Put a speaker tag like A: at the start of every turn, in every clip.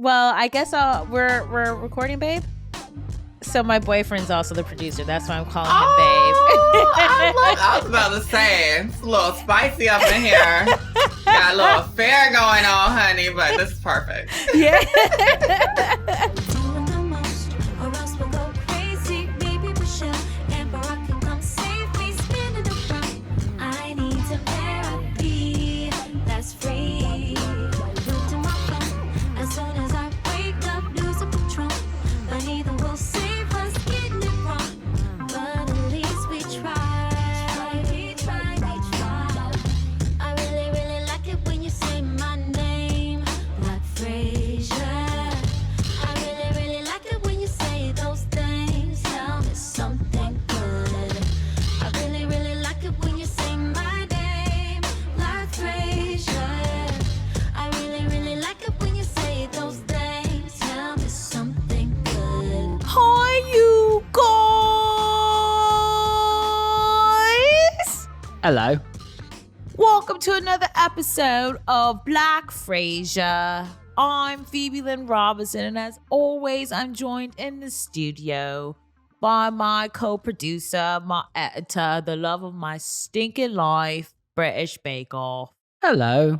A: Well, I guess we're recording, babe. So my boyfriend's also the producer. That's why I'm calling him babe.
B: I was about to say, it's a little spicy up in here. Got a little affair going on, honey, but this is perfect.
A: Yeah.
C: Hello.
A: Welcome to another episode of Black Frasier. I'm Phoebe Lynn Robinson, and as always, I'm joined in the studio by my co-producer, my editor, the love of my stinking life, British Bake Off.
C: Hello.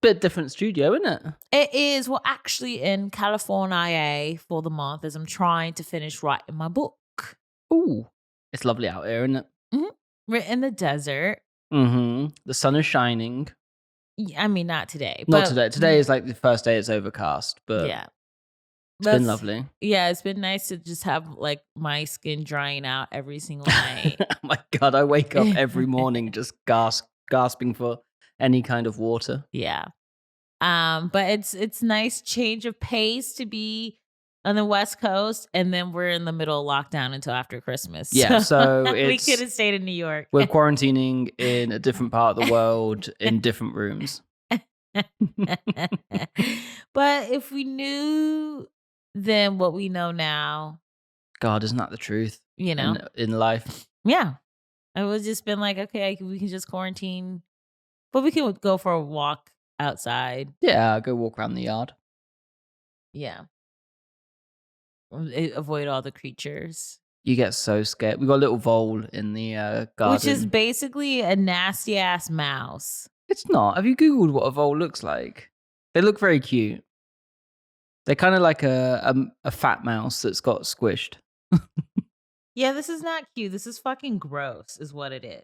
C: Bit different studio, isn't it?
A: It is. We're actually in California for the month as I'm trying to finish writing my book.
C: Ooh, it's lovely out here, isn't it?
A: Mm-hmm. We're in the desert.
C: Mm-hmm. The sun is shining.
A: I mean, not today.
C: Not today. Today is like the first day it's overcast, but
A: yeah,
C: it's been lovely.
A: Yeah, it's been nice to just have like my skin drying out every single night.
C: Oh my God, I wake up every morning just gasping for any kind of water.
A: Yeah. But it's nice change of pace to be on the West Coast, and then we're in the middle of lockdown until after Christmas.
C: Yeah, so
A: we could have stayed in New York.
C: We're quarantining in a different part of the world in different rooms.
A: But if we knew then what we know now,
C: God, isn't that the truth?
A: You know,
C: in life.
A: Yeah, it was just been like, okay, we can just quarantine, but we can go for a walk outside.
C: Yeah, go walk around the yard.
A: Yeah. Avoid all the creatures.
C: You get so scared. We got a little vole in the garden.
A: Which is basically a nasty ass mouse.
C: It's not. Have you Googled what a vole looks like? They look very cute. They're kind of like a fat mouse that's got squished.
A: Yeah, this is not cute. This is fucking gross, is what it is.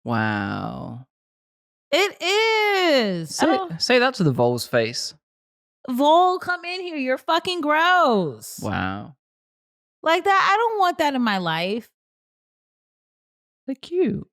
C: Wow.
A: It is.
C: Say that to the vole's face.
A: Vole, come in here. You're fucking gross.
C: Wow.
A: Like that. I don't want that in my life.
C: They're cute.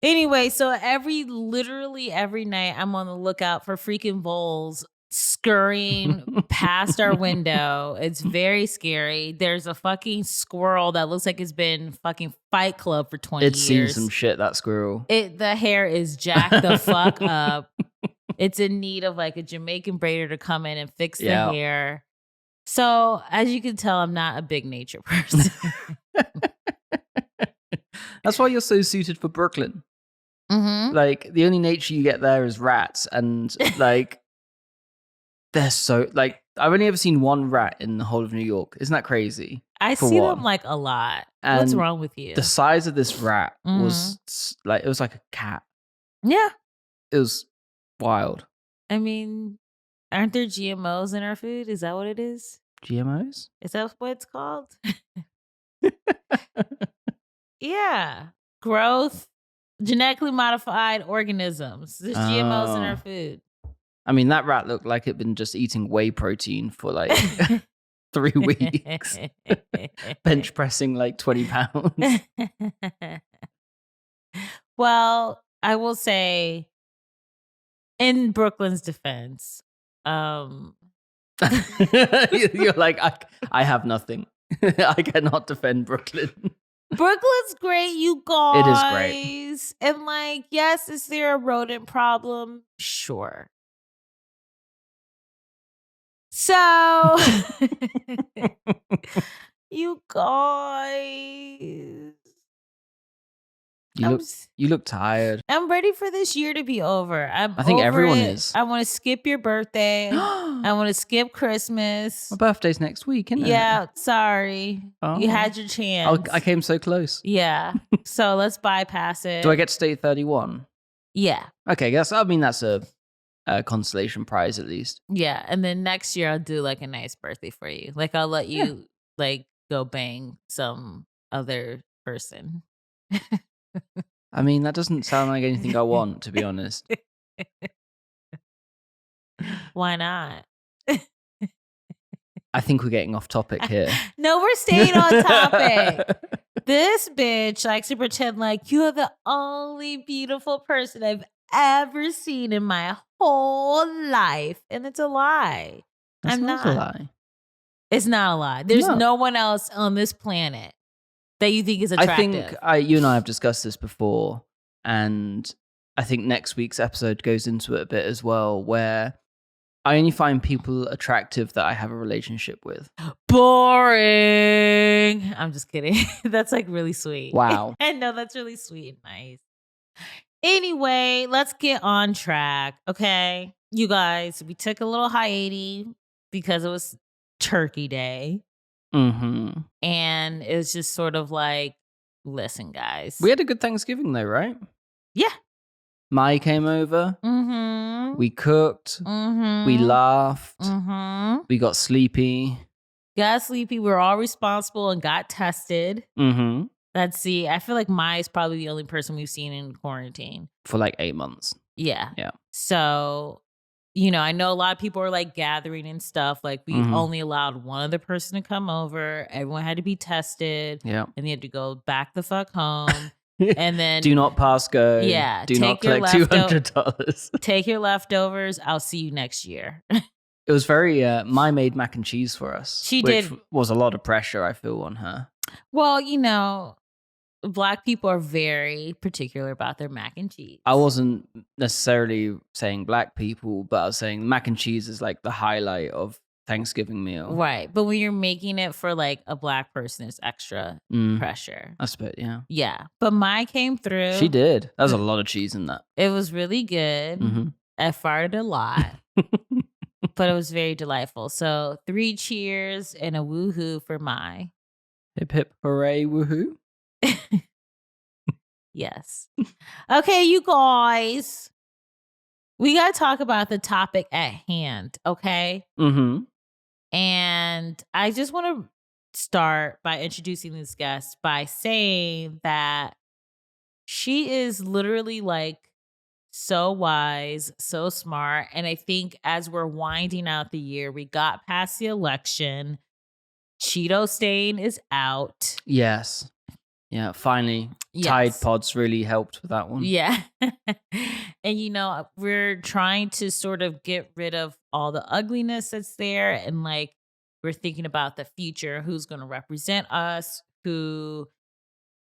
A: Anyway, so literally every night I'm on the lookout for freaking voles scurrying past our window. It's very scary. There's a fucking squirrel that looks like it's been fucking Fight Club for 20 years.
C: It's seen some shit, that squirrel.
A: The hair is jacked the fuck up. It's in need of like a Jamaican braider to come in and fix the hair. So as you can tell, I'm not a big nature person.
C: That's why you're so suited for Brooklyn.
A: Mm-hmm.
C: Like the only nature you get there is rats, and like they're so like I've only ever seen one rat in the whole of New York. Isn't that crazy?
A: I see them like a lot.
C: And
A: what's wrong with you?
C: The size of this rat was like it was like a cat.
A: Yeah,
C: it was wild.
A: I mean, aren't there GMOs in our food? Is that what it is?
C: GMOs?
A: Is that what it's called? Yeah. Growth, genetically modified organisms. There's GMOs in our food.
C: I mean, that rat looked like it'd been just eating whey protein for like 3 weeks. Bench pressing like 20 pounds.
A: Well, I will say, in Brooklyn's defense,
C: you're like, I have nothing. I cannot defend Brooklyn.
A: Brooklyn's great, you guys.
C: It is great.
A: And like, yes, is there a rodent problem? Sure. So, you guys.
C: You look tired.
A: I'm ready for this year to be over. I
C: think everyone is.
A: I want to skip your birthday. I want to skip Christmas.
C: My birthday's next week, isn't it?
A: Yeah, sorry.
C: Oh.
A: You had your chance.
C: I came so close.
A: Yeah. So let's bypass it.
C: Do I get to stay 31?
A: Yeah.
C: Okay, that's a consolation prize at least.
A: Yeah. And then next year I'll do like a nice birthday for you. Like I'll let you like go bang some other person.
C: I mean, that doesn't sound like anything I want, to be honest.
A: Why not?
C: I think we're getting off topic here.
A: No, we're staying on topic. This bitch likes to pretend like you're the only beautiful person I've ever seen in my whole life. And it's a lie.
C: That's
A: I'm
C: not
A: not.
C: a lie.
A: It's not a lie. There's no one else on this planet that you think is attractive.
C: I think you and I have discussed this before, and I think next week's episode goes into it a bit as well, where I only find people attractive that I have a relationship with.
A: Boring. I'm just kidding. That's like really sweet.
C: Wow.
A: I know, that's really sweet and nice. Anyway, let's get on track. Okay. You guys, we took a little hiatus because it was Turkey Day.
C: Mm-hmm.
A: And it was just sort of like, listen, guys.
C: We had a good Thanksgiving though, right?
A: Yeah.
C: Mai came over.
A: Mm-hmm.
C: We cooked.
A: Mm-hmm.
C: We laughed.
A: Mm-hmm.
C: We got sleepy.
A: Got sleepy. We were all responsible and got tested.
C: Mm-hmm.
A: Let's see. I feel like Mai is probably the only person we've seen in quarantine.
C: For like 8 months.
A: Yeah.
C: Yeah.
A: So, you know, I know a lot of people are like gathering and stuff. Like we only allowed one other person to come over. Everyone had to be tested.
C: Yeah.
A: And they had to go back the fuck home. And then
C: do not pass go.
A: Yeah.
C: Do not collect $200.
A: Take your leftovers. I'll see you next year.
C: It was very Mai made mac and cheese for us.
A: She
C: which
A: did.
C: Was a lot of pressure, I feel, on her.
A: Well, you know, Black people are very particular about their mac and cheese.
C: I wasn't necessarily saying Black people, but I was saying mac and cheese is like the highlight of Thanksgiving meal.
A: Right. But when you're making it for like a Black person, it's extra pressure.
C: I suppose, yeah.
A: Yeah. But Mai came through.
C: She did. There's a lot of cheese in that.
A: It was really good.
C: Mm-hmm.
A: I farted a lot. But it was very delightful. So 3 cheers and a woohoo for Mai.
C: Hip hip hooray woohoo.
A: Yes. Okay, you guys. We got to talk about the topic at hand, okay?
C: Mm-hmm.
A: And I just want to start by introducing this guest by saying that she is literally like so wise, so smart. And I think as we're winding out the year, we got past the election. Cheeto stain is out.
C: Yes. Yeah, finally.
A: Yes.
C: Tide Pods really helped with that one.
A: Yeah. And, you know, we're trying to sort of get rid of all the ugliness that's there. And like, we're thinking about the future, who's going to represent us, who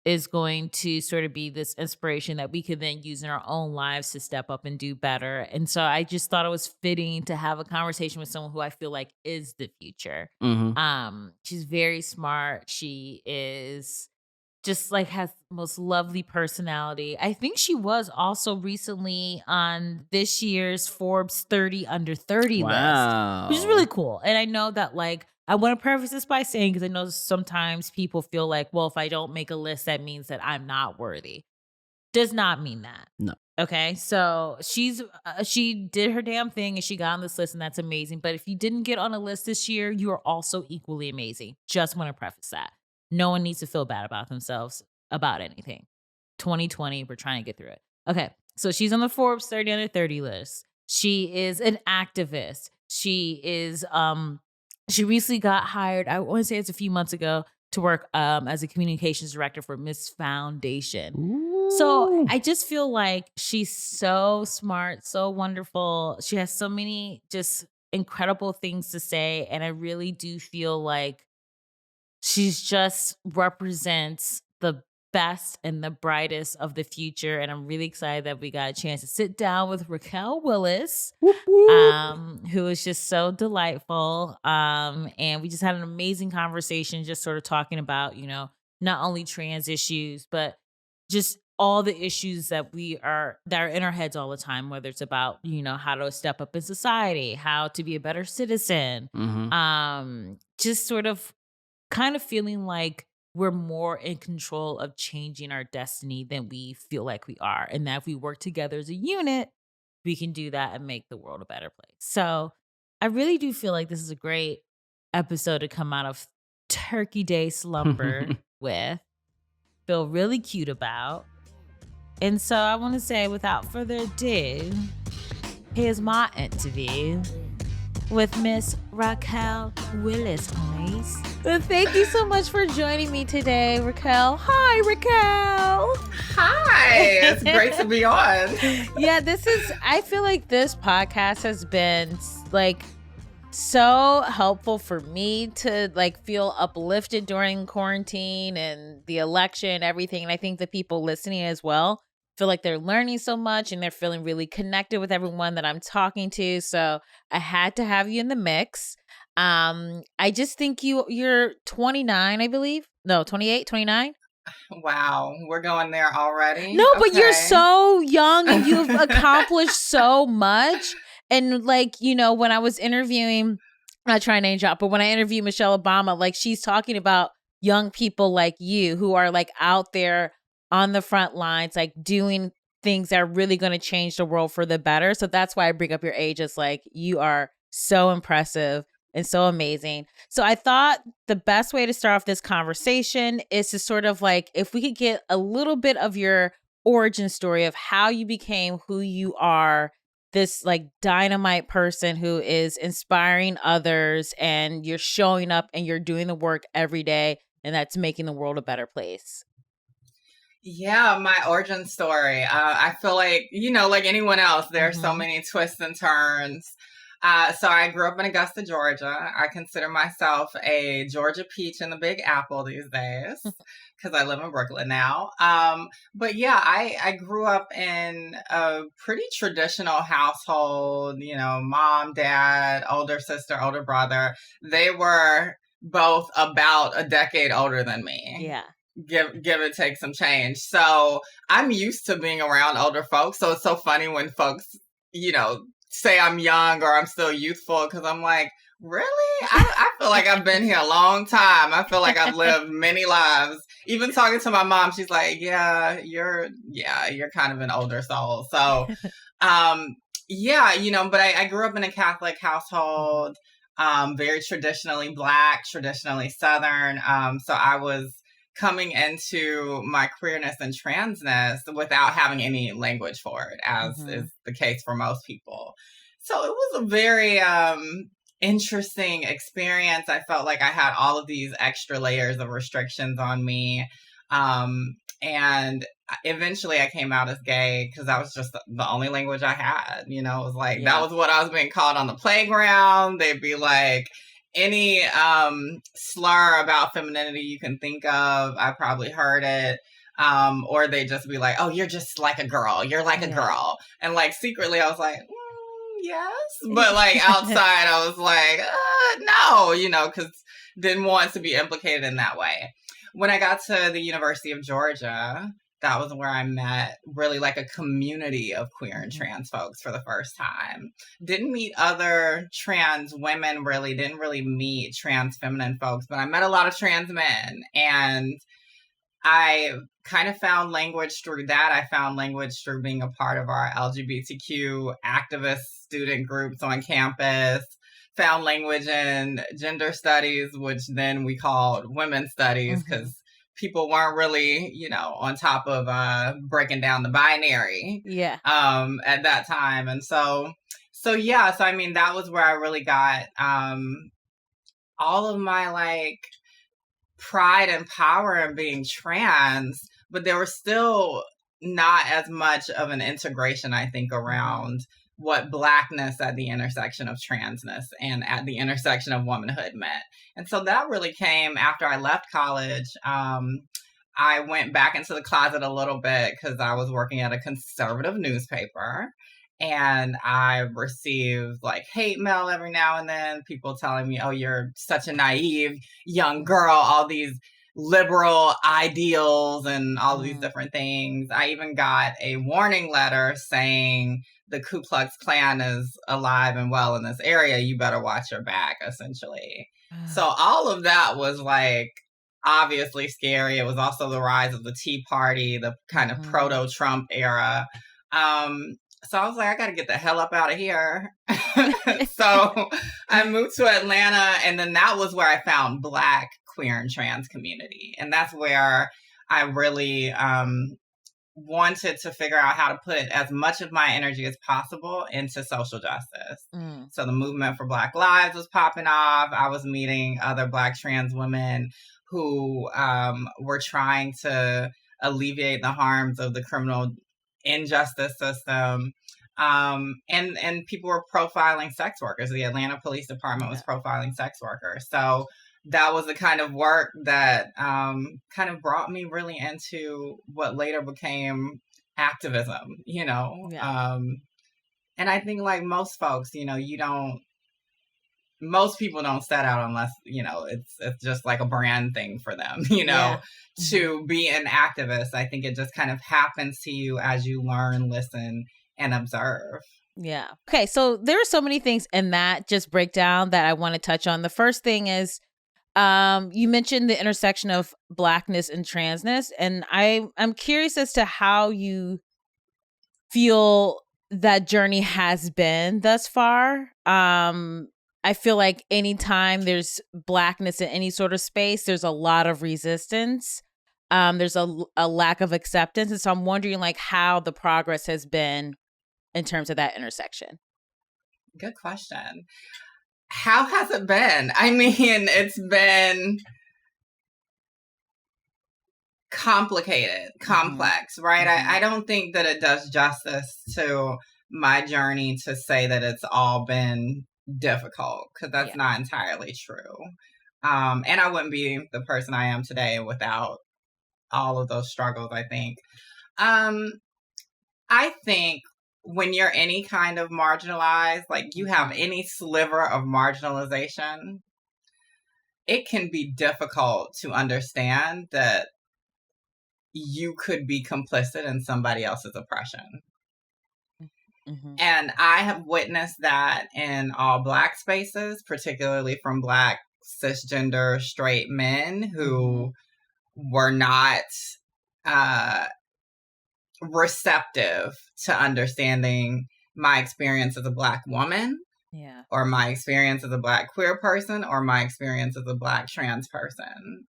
A: is going to sort of be this inspiration that we could then use in our own lives to step up and do better. And so I just thought it was fitting to have a conversation with someone who I feel like is the future.
C: Mm-hmm.
A: She's very smart. She is just like has the most lovely personality. I think she was also recently on this year's Forbes 30 under 30 list, which is really cool. And I know that like, I want to preface this by saying, because I know sometimes people feel like, well, if I don't make a list, that means that I'm not worthy. Does not mean that.
C: No.
A: Okay. So she did her damn thing and she got on this list, and that's amazing. But if you didn't get on a list this year, you are also equally amazing. Just want to preface that. No one needs to feel bad about themselves about anything. 2020, we're trying to get through it. Okay. So she's on the Forbes 30 under 30 list. She is an activist. She is, she recently got hired, I want to say it's a few months ago, to work as a communications director for Miss Foundation. Ooh. So I just feel like she's so smart, so wonderful. She has so many just incredible things to say. And I really do feel like she's just represents the best and the brightest of the future. And I'm really excited that we got a chance to sit down with Raquel Willis, who is just so delightful. And we just had an amazing conversation, just sort of talking about, you know, not only trans issues, but just all the issues that are in our heads all the time, whether it's about, how to step up in society, how to be a better citizen, just sort of kind of feeling like we're more in control of changing our destiny than we feel like we are. And that if we work together as a unit, we can do that and make the world a better place. So I really do feel like this is a great episode to come out of Turkey Day slumber with. Feel really cute about. And so I want to say, without further ado, here's my interview with Miss Raquel Willis, please. Well, thank you so much for joining me today, Raquel. Hi, Raquel.
B: Hi, it's great to be on.
A: Yeah, I feel like this podcast has been like so helpful for me to like feel uplifted during quarantine and the election and everything. And I think the people listening as well feel like they're learning so much and they're feeling really connected with everyone that I'm talking to. So I had to have you in the mix. I just think you're 29, I believe. No, 28, 29.
B: Wow, we're going there already.
A: No, but you're so young and you've accomplished so much. And like, when I was interviewing, I'm not trying to name drop, but when I interviewed Michelle Obama, like she's talking about young people like you who are like out there on the front lines, like doing things that are really going to change the world for the better. So that's why I bring up your age. It's like you are so impressive and so amazing. So I thought the best way to start off this conversation is to sort of like, if we could get a little bit of your origin story of how you became who you are, this like dynamite person who is inspiring others and you're showing up and you're doing the work every day and that's making the world a better place.
B: Yeah, my origin story. I feel like, like anyone else, there are so many twists and turns. So I grew up in Augusta, Georgia. I consider myself a Georgia peach in the Big Apple these days because I live in Brooklyn now. But yeah, I grew up in a pretty traditional household, mom, dad, older sister, older brother. They were both about a decade older than me.
A: Yeah.
B: Give it take some change. So I'm used to being around older folks. So it's so funny when folks, say I'm young or I'm still youthful because I'm like, really? I feel like I've been here a long time. I feel like I've lived many lives. Even talking to my mom, she's like, you're kind of an older soul. So, but I grew up in a Catholic household, very traditionally Black, traditionally Southern. So I was coming into my queerness and transness without having any language for it, as is the case for most people. So it was a very interesting experience. I felt like I had all of these extra layers of restrictions on me. And eventually I came out as gay because that was just the only language I had. It was like, that was what I was being called on the playground. They'd be like, any slur about femininity you can think of, I probably heard it. Or they just be like, oh, you're just like a girl. You're like a girl. And like secretly I was like, yes. But like outside I was like, no, because didn't want to be implicated in that way. When I got to the University of Georgia, that was where I met really like a community of queer and trans folks for the first time. Didn't meet other trans women really, didn't really meet trans feminine folks, but I met a lot of trans men. And I kind of found language through that. I found language through being a part of our LGBTQ activist student groups on campus. Found language in gender studies, which then we called women's studies because people weren't really, on top of breaking down the binary at that time. And so I mean, that was where I really got all of my like pride and power in being trans, but there was still not as much of an integration, I think, around what Blackness at the intersection of transness and at the intersection of womanhood meant. And so that really came after I left college. I went back into the closet a little bit because I was working at a conservative newspaper. And I received like hate mail every now and then, people telling me, oh, you're such a naive young girl, all these liberal ideals and all of these different things. I even got a warning letter saying the Ku Klux Klan is alive and well in this area. You better watch your back, essentially. So all of that was like obviously scary. It was also the rise of the Tea Party, the kind of proto-Trump era. So I was like, I got to get the hell up out of here. So I moved to Atlanta, and then that was where I found Black, queer, and trans community. And that's where I really wanted to figure out how to put as much of my energy as possible into social justice. So the movement for Black Lives was popping off. I was meeting other Black trans women who were trying to alleviate the harms of the criminal injustice system. And people were profiling sex workers. The Atlanta Police Department was profiling sex workers. So that was the kind of work that kind of brought me really into what later became activism, you know? And I think like most folks, you know, most people don't set out unless, you know, it's just like a brand thing for them, you know, to be an activist. I think it just kind of happens to you as you learn, listen, and observe.
A: Yeah. Okay. So there are so many things in that just breakdown that I want to touch on. The first thing is you mentioned the intersection of Blackness and transness. And I'm curious as to how you feel that journey has been thus far. I feel like anytime there's Blackness in any sort of space, there's a lot of resistance. There's a lack of acceptance. And so I'm wondering like how the progress has been in terms of that intersection.
B: Good question. How has it been? I mean, it's been complicated, complex, right? I don't think that it does justice to my journey to say that it's all been difficult, because that's not entirely true. And I wouldn't be the person I am today without all of those struggles, I think. I think when you're any kind of marginalized, like you have any sliver of marginalization, it can be difficult to understand that you could be complicit in somebody else's oppression. And I have witnessed that in all Black spaces, particularly from Black cisgender straight men who were not receptive to understanding my experience as a Black woman, or my experience as a Black queer person, or my experience as a Black trans person.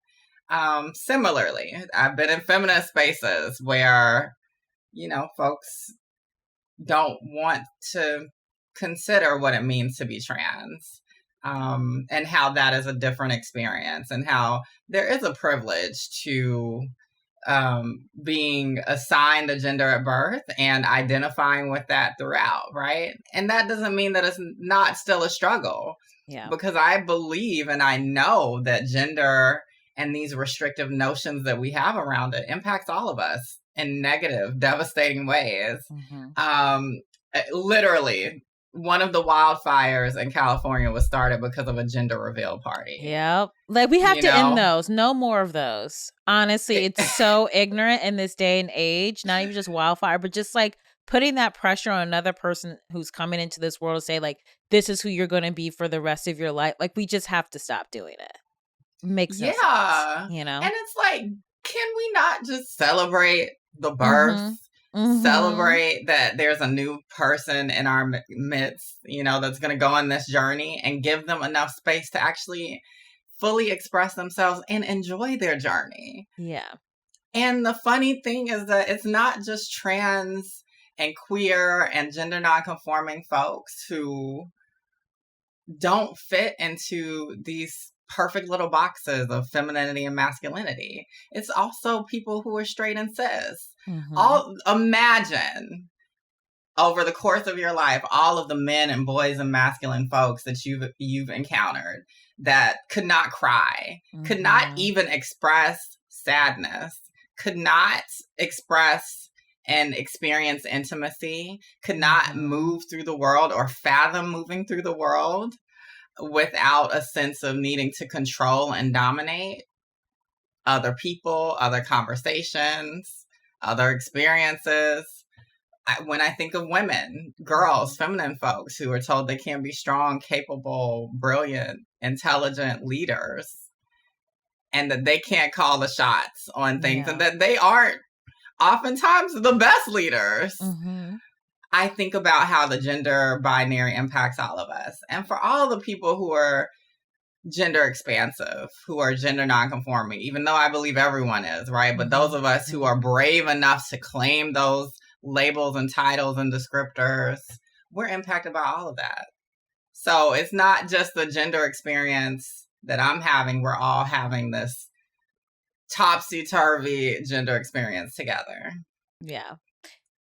B: Similarly, I've been in feminist spaces where, you know, folks don't want to consider what it means to be trans, and how that is a different experience, and how there is a privilege to being assigned a gender at birth and identifying with that throughout, right? And that doesn't mean that it's not still a struggle, because I believe and I know that gender and these restrictive notions that we have around it impacts all of us in negative, devastating ways. Literally, one of the wildfires in California was started because of a gender reveal party.
A: Like we have to end those. No more of those. Honestly, it's so ignorant in this day and age. Not even just wildfire, but just like putting that pressure on another person who's coming into this world to say like, this is who you're going to be for the rest of your life. Like we just have to stop doing it. Makes no sense, you know?
B: And it's like, can we not just celebrate the birth? Celebrate that there's a new person in our midst, you know, that's going to go on this journey, and give them enough space to actually fully express themselves and enjoy their journey. And the funny thing is that it's not just trans and queer and gender nonconforming folks who don't fit into these perfect little boxes of femininity and masculinity. It's also people who are straight and cis. Imagine over the course of your life, all of the men and boys and masculine folks that you've encountered that could not cry, could not even express sadness, could not express and experience intimacy, could not move through the world or fathom moving through the world without a sense of needing to control and dominate. other people, other conversations, other experiences. When I think of women, girls, feminine folks who are told they can be strong, capable, brilliant, intelligent leaders, and that they can't call the shots on things, and that they aren't oftentimes the best leaders. I think about how the gender binary impacts all of us. And for all the people who are gender expansive, who are gender nonconforming, even though I believe everyone is, right? But those of us who are brave enough to claim those labels and titles and descriptors, we're impacted by all of that. So it's not just the gender experience that I'm having. We're all having this topsy-turvy gender experience together.
A: Yeah.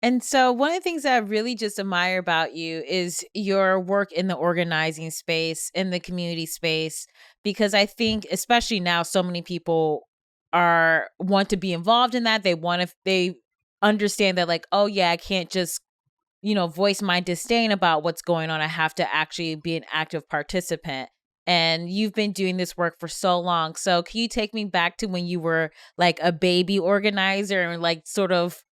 A: And so one of the things that I really just admire about you is your work in the organizing space, in the community space, because I think, especially now, so many people want to be involved in that. They understand that, like, oh yeah, I can't just, voice my disdain about what's going on. I have to actually be an active participant. And you've been doing this work for so long. So can you take me back to when you were like a baby organizer and like sort of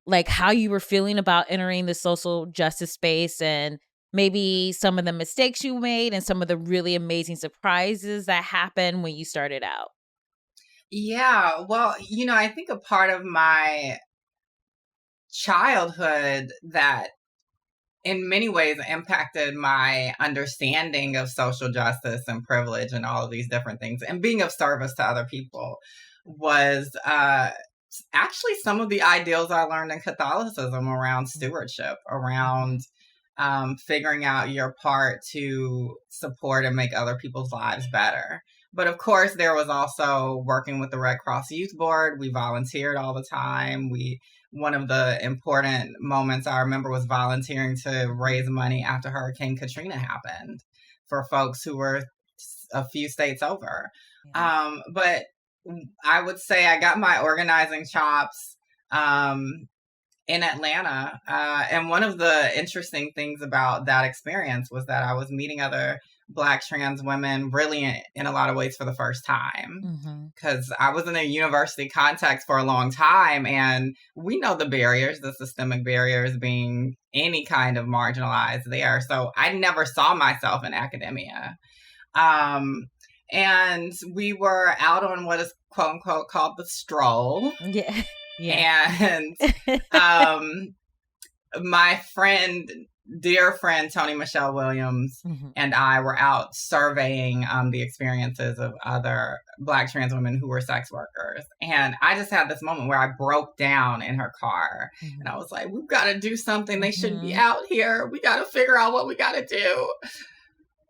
A: like how you were feeling about entering the social justice space and maybe some of the mistakes you made and some of the really amazing surprises that happened when you started out?
B: Yeah, well, I think a part of my childhood that in many ways impacted my understanding of social justice and privilege and all of these different things and being of service to other people was actually some of the ideals I learned in Catholicism around stewardship, around figuring out your part to support and make other people's lives better. But of course, there was also working with the Red Cross Youth Board. We volunteered all the time. One of the important moments I remember was volunteering to raise money after Hurricane Katrina happened for folks who were a few states over. Yeah. But I would say I got my organizing chops in Atlanta. And one of the interesting things about that experience was that I was meeting other Black trans women really in a lot of ways for the first time, because I was in a university context for a long time, and we know the barriers, the systemic barriers being any kind of marginalized there. So I never saw myself in academia. And we were out on what is quote unquote called the stroll.
A: Yeah.
B: And my dear friend Toni Michelle Williams and I were out surveying the experiences of other Black trans women who were sex workers. And I just had this moment where I broke down in her car. And I was like, we've got to do something. They shouldn't be out here. We got to figure out what we got to do.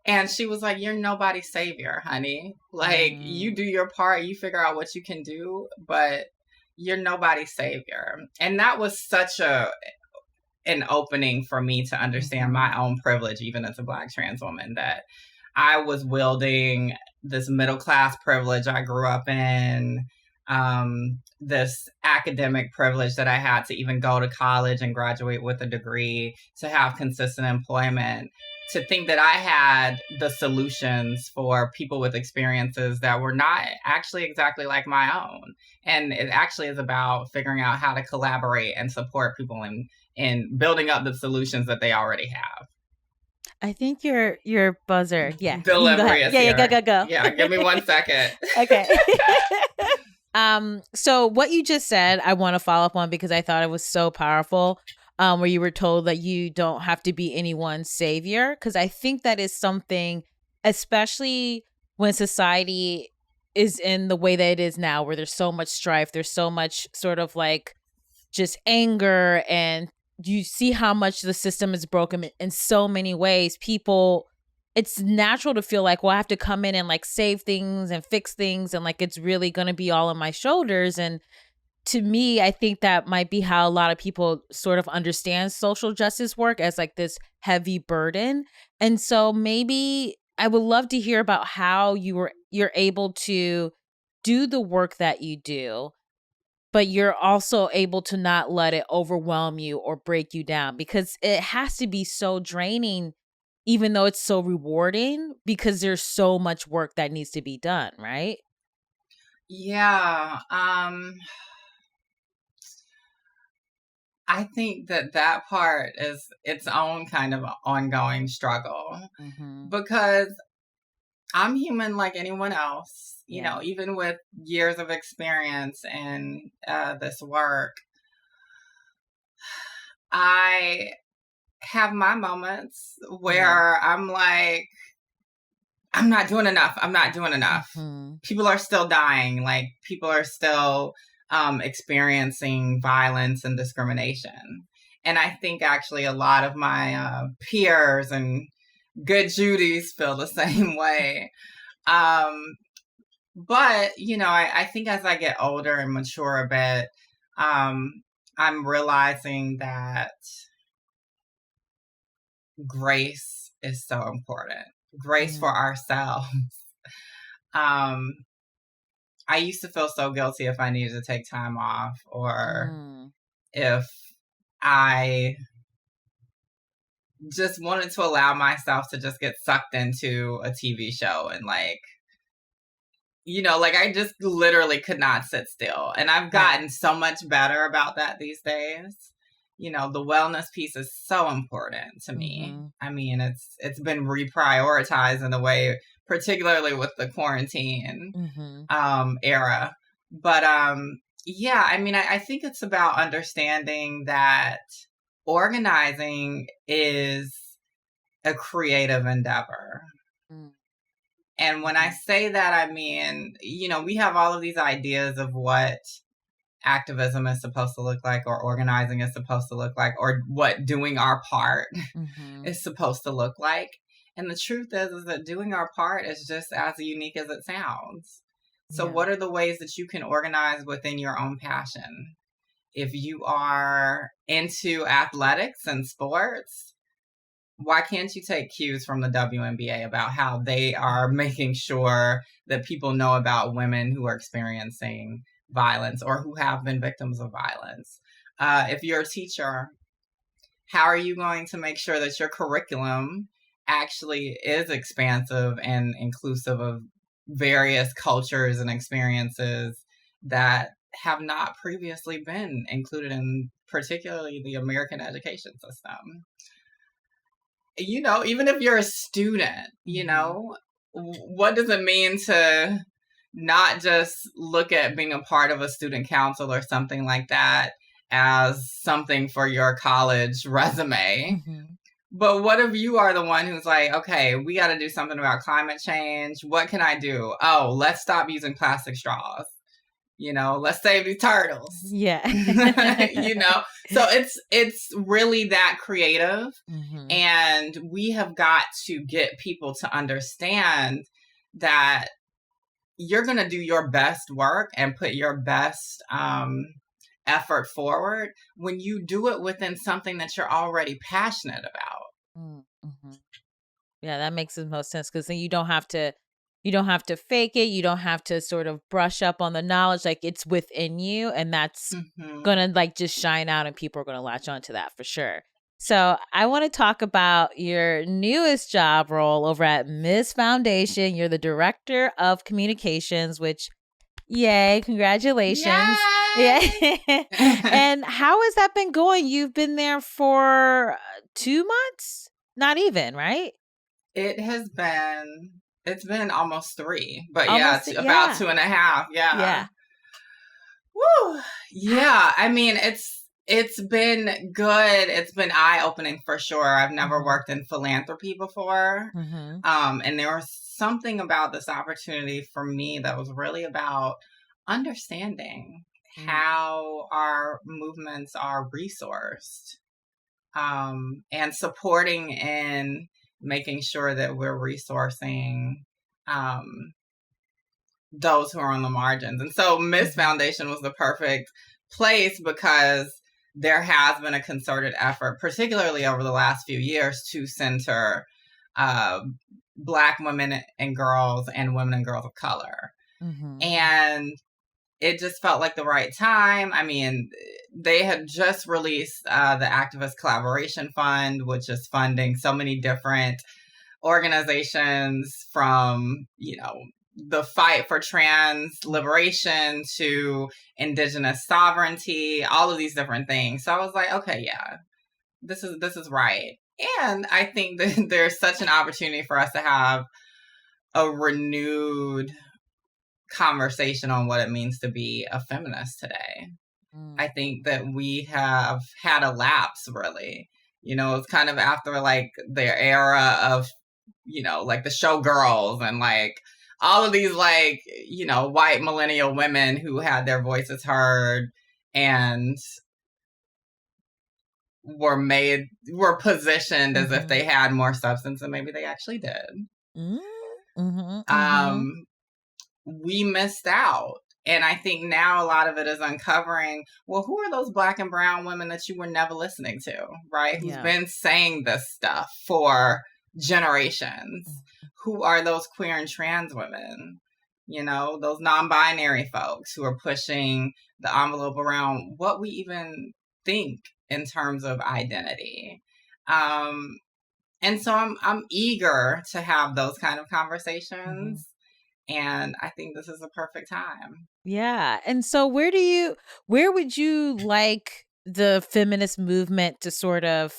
B: And she was like, you're nobody's savior, honey. Like, you do your part. You figure out what you can do. But you're nobody's savior. And that was such an opening for me to understand my own privilege, even as a Black trans woman, that I was wielding this middle class privilege I grew up in, this academic privilege that I had to even go to college and graduate with a degree, to have consistent employment, to think that I had the solutions for people with experiences that were not actually exactly like my own. And it actually is about figuring out how to collaborate and support people in building up the solutions that they already have.
A: I think your buzzer,
B: delivery is here.
A: Go.
B: Yeah, give me 1 second.
A: Okay. So what you just said, I want to follow up on because I thought it was so powerful. Where you were told that you don't have to be anyone's savior, because I think that is something, especially when society is in the way that it is now, where there's so much strife, there's so much sort of like just anger, and you see how much the system is broken in so many ways. People, it's natural to feel like, well, I have to come in and like save things and fix things, and like it's really going to be all on my shoulders. And to me, I think that might be how a lot of people sort of understand social justice work, as like this heavy burden. And so maybe I would love to hear about how you're able to do the work that you do, but you're also able to not let it overwhelm you or break you down, because it has to be so draining, even though it's so rewarding, because there's so much work that needs to be done, right?
B: Yeah. I think that part is its own kind of ongoing struggle
A: Mm-hmm.
B: because I'm human like anyone else,
A: Yeah.
B: even with years of experience in this work. I have my moments where I'm like, I'm not doing enough. I'm not doing enough.
A: Mm-hmm.
B: People are still dying. Like, people are still experiencing violence and discrimination. And I think actually a lot of my peers and good Judys feel the same way. But, I think as I get older and mature a bit, I'm realizing that grace is so important. Grace for ourselves. I used to feel so guilty if I needed to take time off or if I just wanted to allow myself to just get sucked into a TV show and like I just literally could not sit still. And I've gotten so much better about that these days. The wellness piece is so important to me. I mean, it's been reprioritized in a way, particularly with the quarantine era. But yeah, I mean, I think it's about understanding that organizing is a creative endeavor. And when I say that, I mean, we have all of these ideas of what activism is supposed to look like, or organizing is supposed to look like, or what doing our part is supposed to look like. And the truth is that doing our part is just as unique as it sounds. So what are the ways that you can organize within your own passion? If you are into athletics and sports, why can't you take cues from the WNBA about how they are making sure that people know about women who are experiencing violence or who have been victims of violence? If you're a teacher, how are you going to make sure that your curriculum actually is expansive and inclusive of various cultures and experiences that have not previously been included in particularly the American education system? Even if you're a student, what does it mean to not just look at being a part of a student council or something like that as something for your college resume? But what if you are the one who's like, okay, we got to do something about climate change. What can I do? Oh, let's stop using plastic straws. Let's save these turtles.
A: Yeah.
B: So it's really that creative. And we have got to get people to understand that you're going to do your best work and put your best effort forward when you do it within something that you're already passionate about.
A: Yeah, that makes the most sense, because then you don't have to fake it. You don't have to sort of brush up on the knowledge. Like, it's within you, and that's gonna like just shine out, and people are gonna latch onto that for sure. So I want to talk about your newest job role over at Miss Foundation. You're the director of communications, which, yay, congratulations.
B: Yay!
A: Yeah. And how has that been going? You've been there for 2 months? Not even, right?
B: It's been almost 3, but
A: Almost,
B: about 2.5.
A: Yeah.
B: Woo. Yeah. I mean, it's been good. It's been eye-opening for sure. I've never worked in philanthropy before. And there was something about this opportunity for me that was really about understanding how our movements are resourced, and supporting in making sure that we're resourcing those who are on the margins. And so Miss Foundation was the perfect place because there has been a concerted effort, particularly over the last few years, to center Black women and girls and women and girls of color. And it just felt like the right time. I mean, they had just released the Activist Collaboration Fund, which is funding so many different organizations from, the fight for trans liberation to indigenous sovereignty, all of these different things. So I was like, okay, yeah, this is right. And I think that there's such an opportunity for us to have a renewed conversation on what it means to be a feminist today. I think that we have had a lapse, really. You know, it's kind of after like their era of, you know, like the showgirls and like all of these like, you know, white millennial women who had their voices heard and were positioned as if they had more substance than maybe they actually did. We missed out. And I think now a lot of it is uncovering, well, who are those Black and brown women that you were never listening to, right? Who's been saying this stuff for generations? Who are those queer and trans women? You know, those non-binary folks who are pushing the envelope around what we even think in terms of identity. And so I'm eager to have those kind of conversations. And I think this is a perfect time.
A: Yeah. And so where would you like the feminist movement to sort of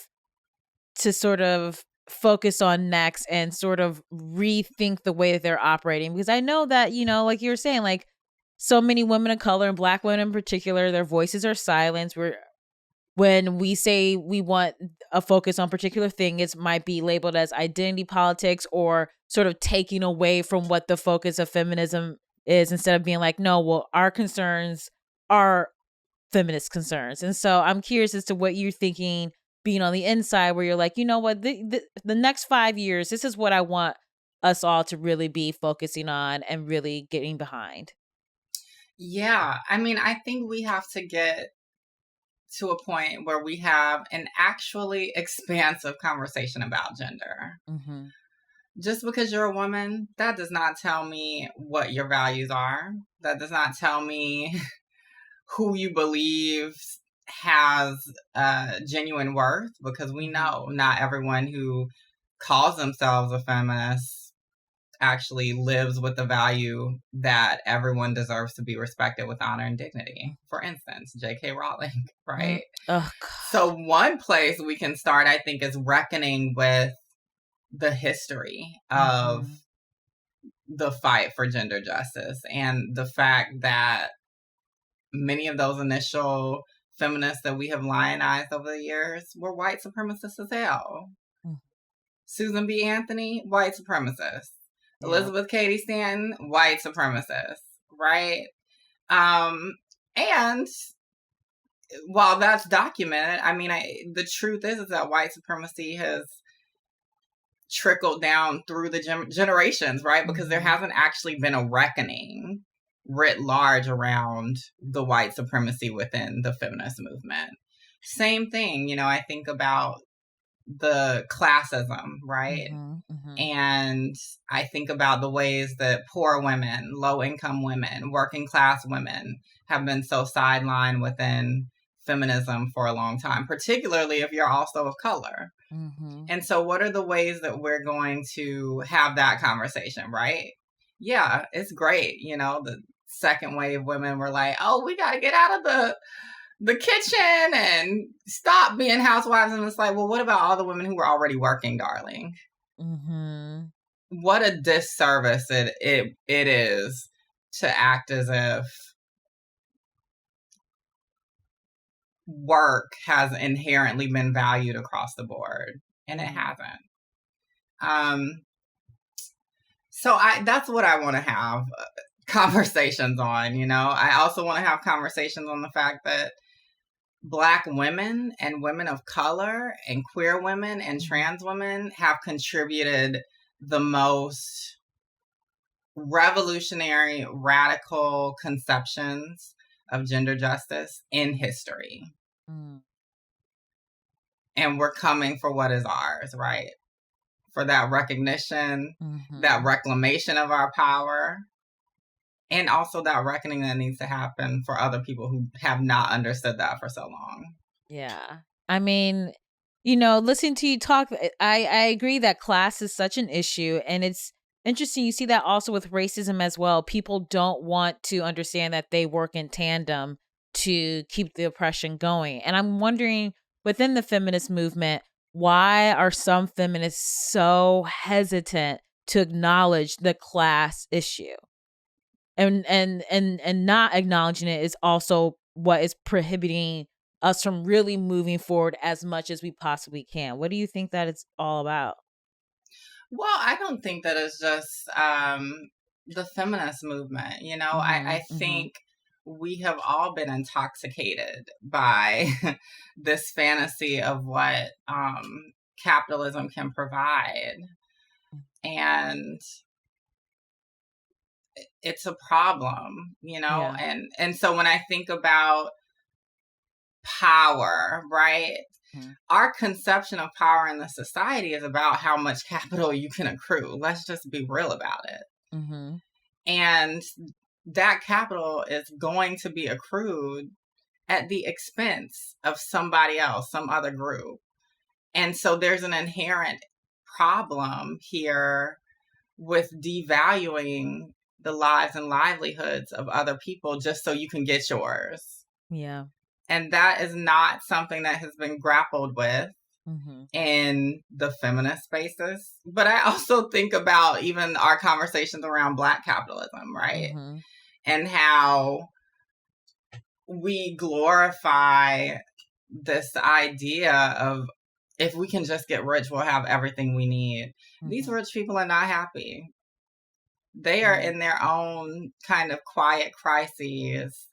A: focus on next and sort of rethink the way that they're operating? Because I know that, you know, like you were saying, like so many women of color and Black women in particular, their voices are silenced. When we say we want a focus on a particular thing, it might be labeled as identity politics or sort of taking away from what the focus of feminism is, instead of being like, no, well, our concerns are feminist concerns. And so I'm curious as to what you're thinking being on the inside, where you're like, you know what, the next 5 years, this is what I want us all to really be focusing on and really getting behind.
B: Yeah. I mean, I think we have to get to a point where we have an actually expansive conversation about gender. Just because you're a woman, that does not tell me what your values are. That does not tell me who you believe has genuine worth, because we know not everyone who calls themselves a feminist actually lives with the value that everyone deserves to be respected with honor and dignity. For instance, J.K. Rowling, right? So one place we can start, I think, is reckoning with the history of the fight for gender justice and the fact that many of those initial feminists that we have lionized over the years were white supremacists as hell. Susan B. Anthony, white supremacist. Elizabeth Cady Stanton, white supremacist, right? And while that's documented, I mean, the truth is that white supremacy has trickled down through the generations, right? Because there hasn't actually been a reckoning writ large around the white supremacy within the feminist movement. Same thing, you know, I think about the classism, right? And I think about the ways that poor women, low-income women, working class women have been so sidelined within feminism for a long time, particularly if you're also of color. And so what are the ways that we're going to have that conversation, right? Yeah, it's great. You know, the second wave women were like, oh, we got to get out of the kitchen and stop being housewives. And it's like, well, what about all the women who were already working, darling? What a disservice it is to act as if work has inherently been valued across the board, and it hasn't. So that's what I want to have conversations on. You know, I also want to have conversations on the fact that Black women and women of color and queer women and trans women have contributed the most revolutionary, radical conceptions of gender justice in history. And we're coming for what is ours, right? For that recognition, that reclamation of our power, and also that reckoning that needs to happen for other people who have not understood that for so long.
A: Yeah. I mean, you know, listening to you talk, I agree that class is such an issue, and it's interesting. You see that also with racism as well. People don't want to understand that they work in tandem to keep the oppression going. And I'm wondering, within the feminist movement, why are some feminists so hesitant to acknowledge the class issue? And not acknowledging it is also what is prohibiting us from really moving forward as much as we possibly can. What do you think that it's all about?
B: Well, I don't think that it's just the feminist movement. I think we have all been intoxicated by this fantasy of what capitalism can provide. And it's a problem,
A: Yeah.
B: and so when I think about power, right? Our conception of power in the society is about how much capital you can accrue. Let's just be real about it. And that capital is going to be accrued at the expense of somebody else, some other group. And so there's an inherent problem here with devaluing the lives and livelihoods of other people just so you can get yours.
A: Yeah.
B: And that is not something that has been grappled with in the feminist spaces. But I also think about even our conversations around Black capitalism, right? And how we glorify this idea of, if we can just get rich, we'll have everything we need. These rich people are not happy. They are in their own kind of quiet crises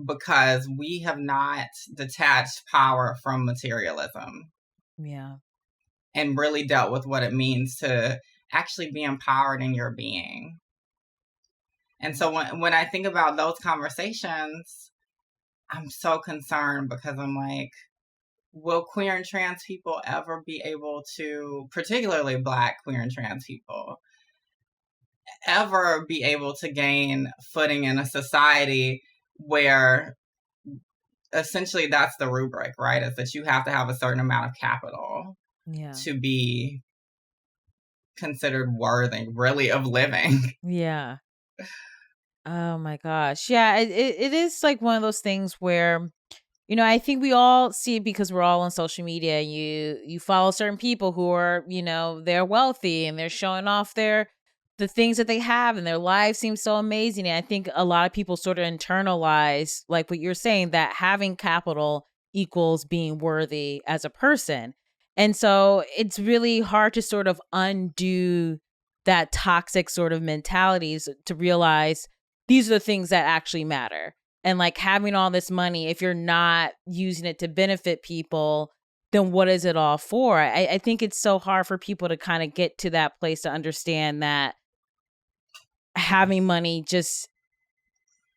B: because we have not detached power from materialism.
A: Yeah.
B: And really dealt with what it means to actually be empowered in your being. And so when I think about those conversations, I'm so concerned because I'm like, will queer and trans people ever be able to, particularly Black queer and trans people, ever be able to gain footing in a society where essentially that's the rubric, right? Is that you have to have a certain amount of capital to be considered worthy, really, of living.
A: Yeah. Oh my gosh. Yeah, it is like one of those things where, I think we all see it because we're all on social media. You follow certain people who are, they're wealthy and they're showing off the things that they have, and their lives seem so amazing. And I think a lot of people sort of internalize, like what you're saying, that having capital equals being worthy as a person. And so it's really hard to sort of undo that toxic sort of mentalities to realize these are the things that actually matter. And like having all this money, if you're not using it to benefit people, then what is it all for? I think it's so hard for people to kind of get to that place to understand that having money just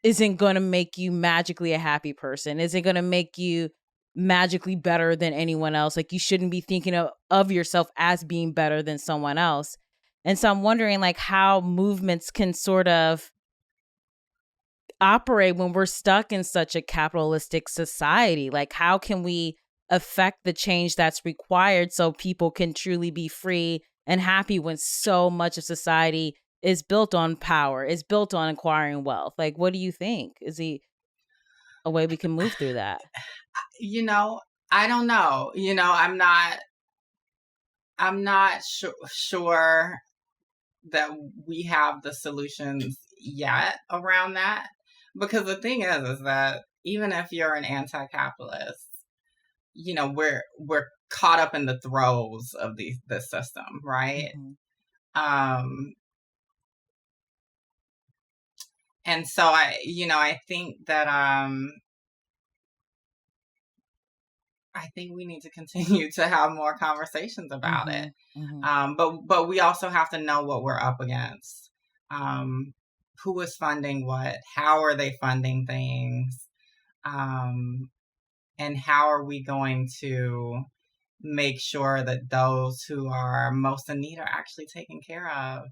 A: isn't going to make you magically a happy person, isn't going to make you magically better than anyone else. Like, you shouldn't be thinking of yourself as being better than someone else. And so I'm wondering like how movements can sort of operate when we're stuck in such a capitalistic society. Like, how can we affect the change that's required so people can truly be free and happy when so much of society is built on power, is built on acquiring wealth? Like, what do you think? Is a way we can move through that?
B: I don't know. I'm not sure that we have the solutions yet around that. Because the thing is that even if you're an anti-capitalist, we're caught up in the throes of this system, right? And so I think that I think we need to continue to have more conversations about it. But we also have to know what we're up against. Who is funding what? How are they funding things? And how are we going to make sure that those who are most in need are actually taken care of?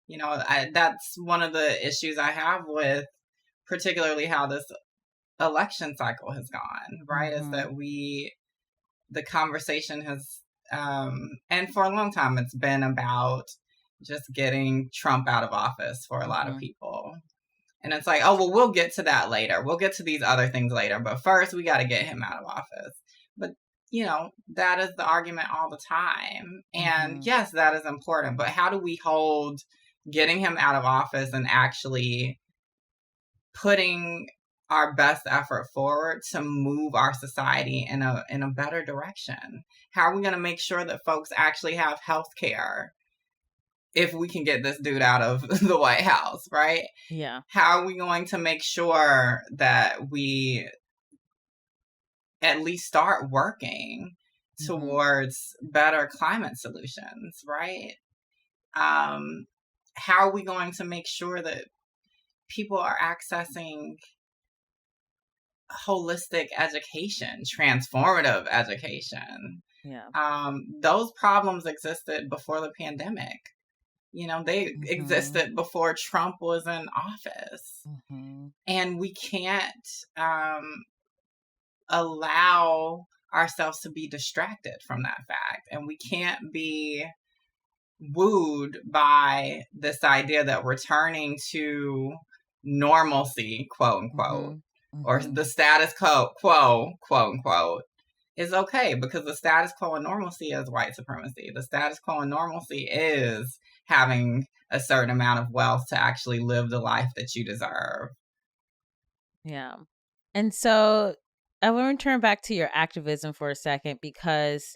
B: That's one of the issues I have with particularly how this election cycle has gone, right? Is that the conversation has, and for a long time, it's been about just getting Trump out of office for a lot of people. And it's like, oh, well, we'll get to that later. We'll get to these other things later. But first, we got to get him out of office. But, you know, that is the argument all the time. And yes, that is important. But how do we hold getting him out of office and actually putting our best effort forward to move our society in a better direction? How are we going to make sure that folks actually have health care if we can get this dude out of the White House, right?
A: Yeah.
B: How are we going to make sure that we at least start working towards better climate solutions, right? How are we going to make sure that people are accessing holistic education, transformative education?
A: Yeah.
B: Those problems existed before the pandemic. You know, they existed before Trump was in office. And we can't allow ourselves to be distracted from that fact. And we can't be wooed by this idea that returning to normalcy, quote unquote, or the status quo, quote unquote, is okay, because the status quo and normalcy is white supremacy. The status quo and normalcy is having a certain amount of wealth to actually live the life that you deserve.
A: Yeah. And so I want to turn back to your activism for a second, because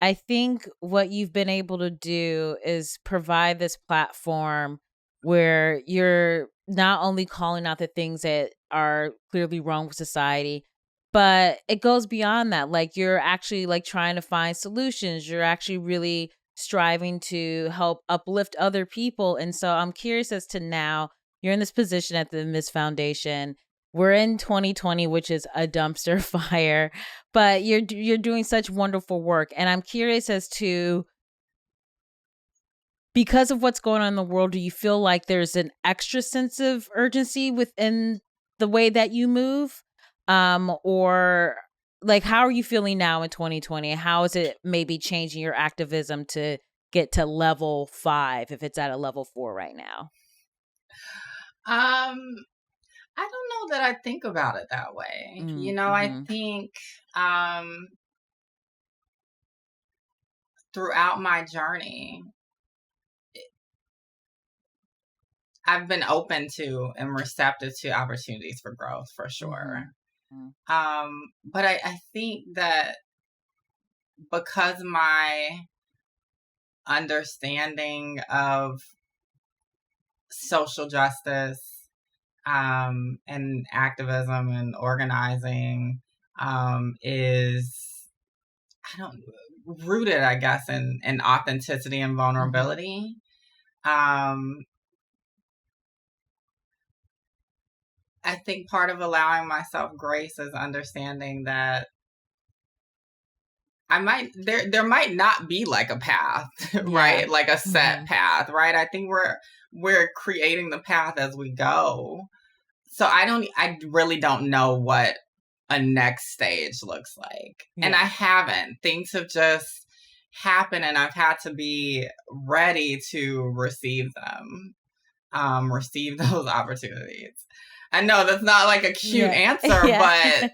A: I think what you've been able to do is provide this platform where you're not only calling out the things that are clearly wrong with society, but it goes beyond that. Like, you're actually like trying to find solutions. You're actually really striving to help uplift other people. And so I'm curious as to, now you're in this position at the Miss Foundation. We're in 2020, which is a dumpster fire, but you're doing such wonderful work. And I'm curious as to, because of what's going on in the world, do you feel like there's an extra sense of urgency within the way that you move? Or like, how are you feeling now in 2020? How is it maybe changing your activism to get to level 5 if it's at a level 4 right now?
B: I don't know that I think about it that way. You know, I think throughout my journey, I've been open to and receptive to opportunities for growth, for sure. But I think that because my understanding of social justice and activism and organizing is, rooted, I guess, in authenticity and vulnerability. I think part of allowing myself grace is understanding that there might not be like a path, right? Like a set path, right? I think we're creating the path as we go. So I really don't know what a next stage looks like. And I haven't. Things have just happened, and I've had to be ready to receive them, receive those opportunities. I know that's not like a cute answer, but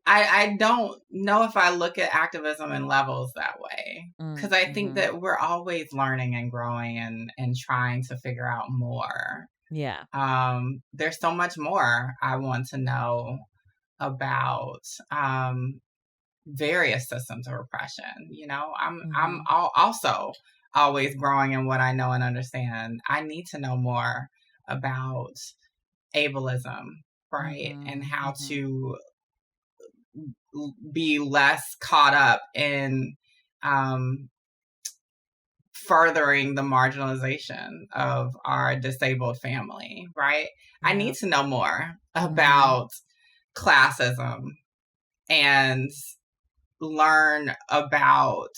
B: I don't know if I look at activism in levels that way, because I think that we're always learning and growing and trying to figure out more.
A: Yeah.
B: There's so much more I want to know about various systems of repression. You know, I'm also always growing in what I know and understand. I need to know more about ableism, right? And how to be less caught up in furthering the marginalization of our disabled family, right? I need to know more about classism and learn about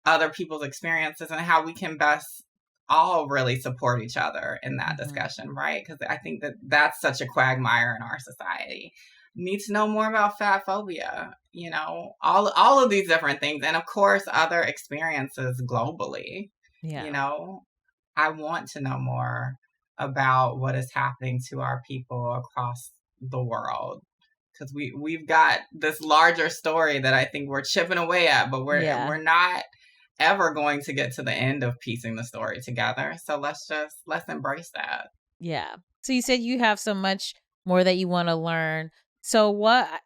B: other people's experiences and how we can best all really support each other in that discussion, right? Because I think that that's such a quagmire in our society. Need to know more about fat phobia, you know, all of these different things. And of course, other experiences globally,
A: Yeah.
B: You know, I want to know more about what is happening to our people across the world. Because we've got this larger story that I think we're chipping away at, but we're not ever going to get to the end of piecing the story together. So let's embrace that.
A: Yeah. So you said you have so much more that you want to learn. So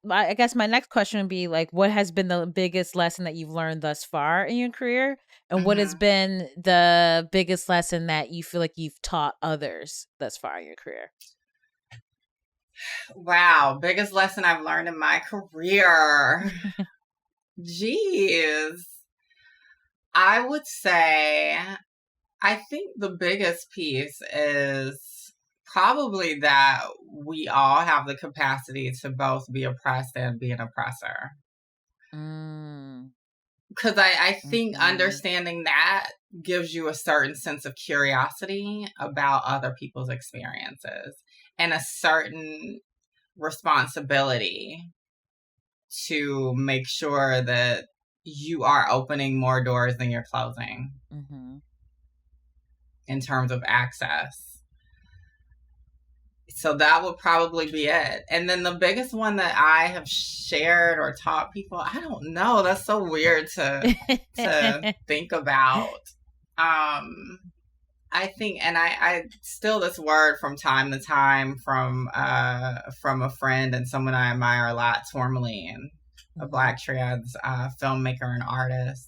A: I guess my next question would be like, what has been the biggest lesson that you've learned thus far in your career? And what has been the biggest lesson that you feel like you've taught others thus far in your career?
B: Wow. Biggest lesson I've learned in my career. Jeez. I would say, I think the biggest piece is probably that we all have the capacity to both be oppressed and be an oppressor. Because I think understanding that gives you a certain sense of curiosity about other people's experiences and a certain responsibility to make sure that you are opening more doors than you're closing in terms of access. So that would probably be it. And then the biggest one that I have shared or taught people, I don't know. That's so weird to think about. I think, and I steal this word from time to time from a friend and someone I admire a lot, Tourmaline, a Black trans filmmaker and artist.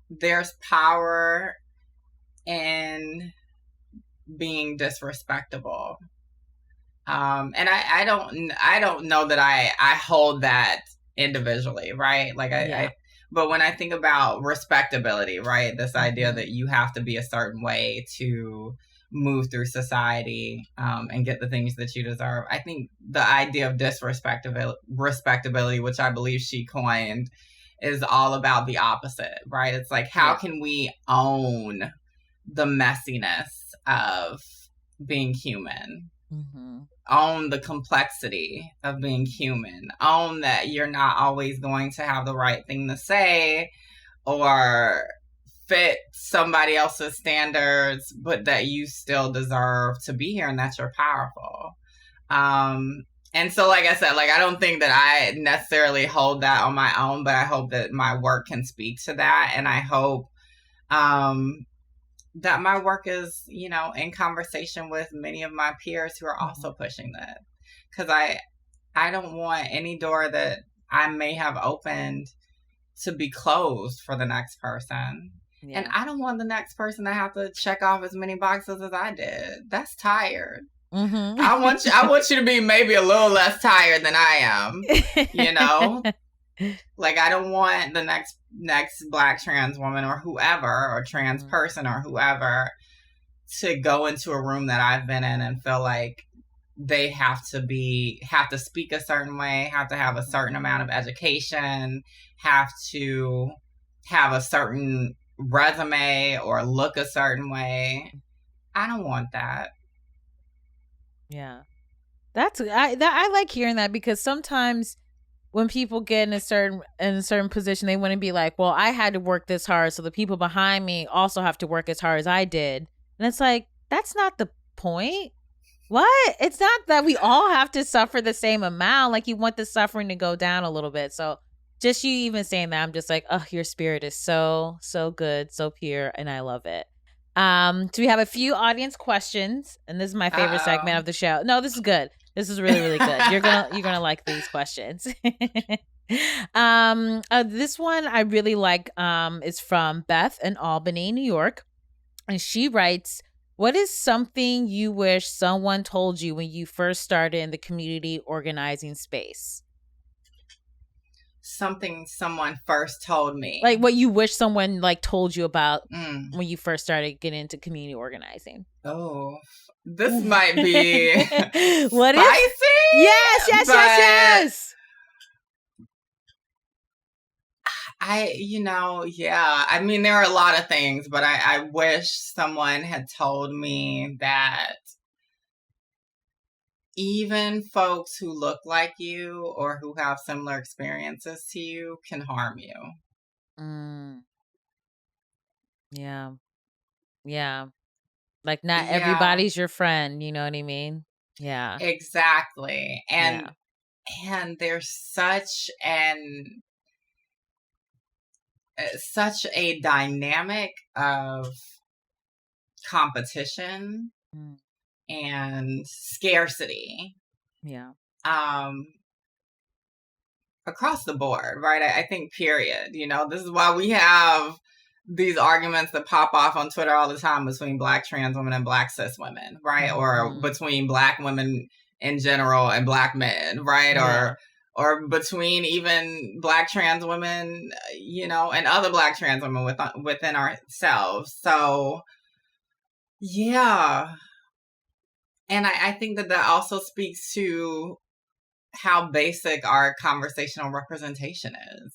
B: There's power in being disrespectable. And I don't know that I hold that individually, right? Like but when I think about respectability, right? This idea that you have to be a certain way to move through society and get the things that you deserve. I think the idea of respectability, which I believe she coined, is all about the opposite, right? It's like, how can we own the messiness of being human? Own the complexity of being human. Own that you're not always going to have the right thing to say or fit somebody else's standards, but that you still deserve to be here and that you're powerful. And so, like I said, like, I don't think that I necessarily hold that on my own, but I hope that my work can speak to that. And I hope that my work is, you know, in conversation with many of my peers who are also pushing that. Because I don't want any door that I may have opened to be closed for the next person. Yeah. And I don't want the next person to have to check off as many boxes as I did. That's tired. I want you to be maybe a little less tired than I am, you know? Like, I don't want the next Black trans woman or whoever, or trans person or whoever, to go into a room that I've been in and feel like they have to speak a certain way, have to have a certain amount of education, have to have a certain resume or look a certain way. I don't want that.
A: Yeah. I like hearing that, because sometimes when people get in a certain position, they want to be like, well, I had to work this hard, so the people behind me also have to work as hard as I did. And it's like, that's not the point. What? It's not that we all have to suffer the same amount. Like, you want the suffering to go down a little bit. So just you even saying that, I'm just like, oh, your spirit is so good, so pure, and I love it. So we have a few audience questions, and this is my favorite segment of the show. No, this is good. This is really, really good. You're gonna like these questions. This one I really like is from Beth in Albany, New York. And she writes, what is something you wish someone told you when you first started in the community organizing space?
B: Something someone first told me.
A: Like, what you wish someone like told you about when you first started getting into community organizing.
B: Oh, this might be
A: what
B: spicy?
A: Yes.
B: I mean, there are a lot of things, but I wish someone had told me that even folks who look like you or who have similar experiences to you can harm you.
A: Yeah. Yeah. Like not
B: Yeah,
A: everybody's your friend, you know what I mean? Yeah.
B: exactly.
A: Yeah.
B: And there's such a dynamic of competition
A: Mm.
B: and scarcity
A: Yeah.
B: um across the board, right? I think period. This is why we have these arguments that pop off on Twitter all the time between Black trans women and Black cis women, right? Or
A: Mhm.
B: between Black women in general and Black men, right?
A: Yeah.
B: Or between even Black trans women, and other Black trans women within ourselves. So yeah. And I think that also speaks to how basic our conversational representation is.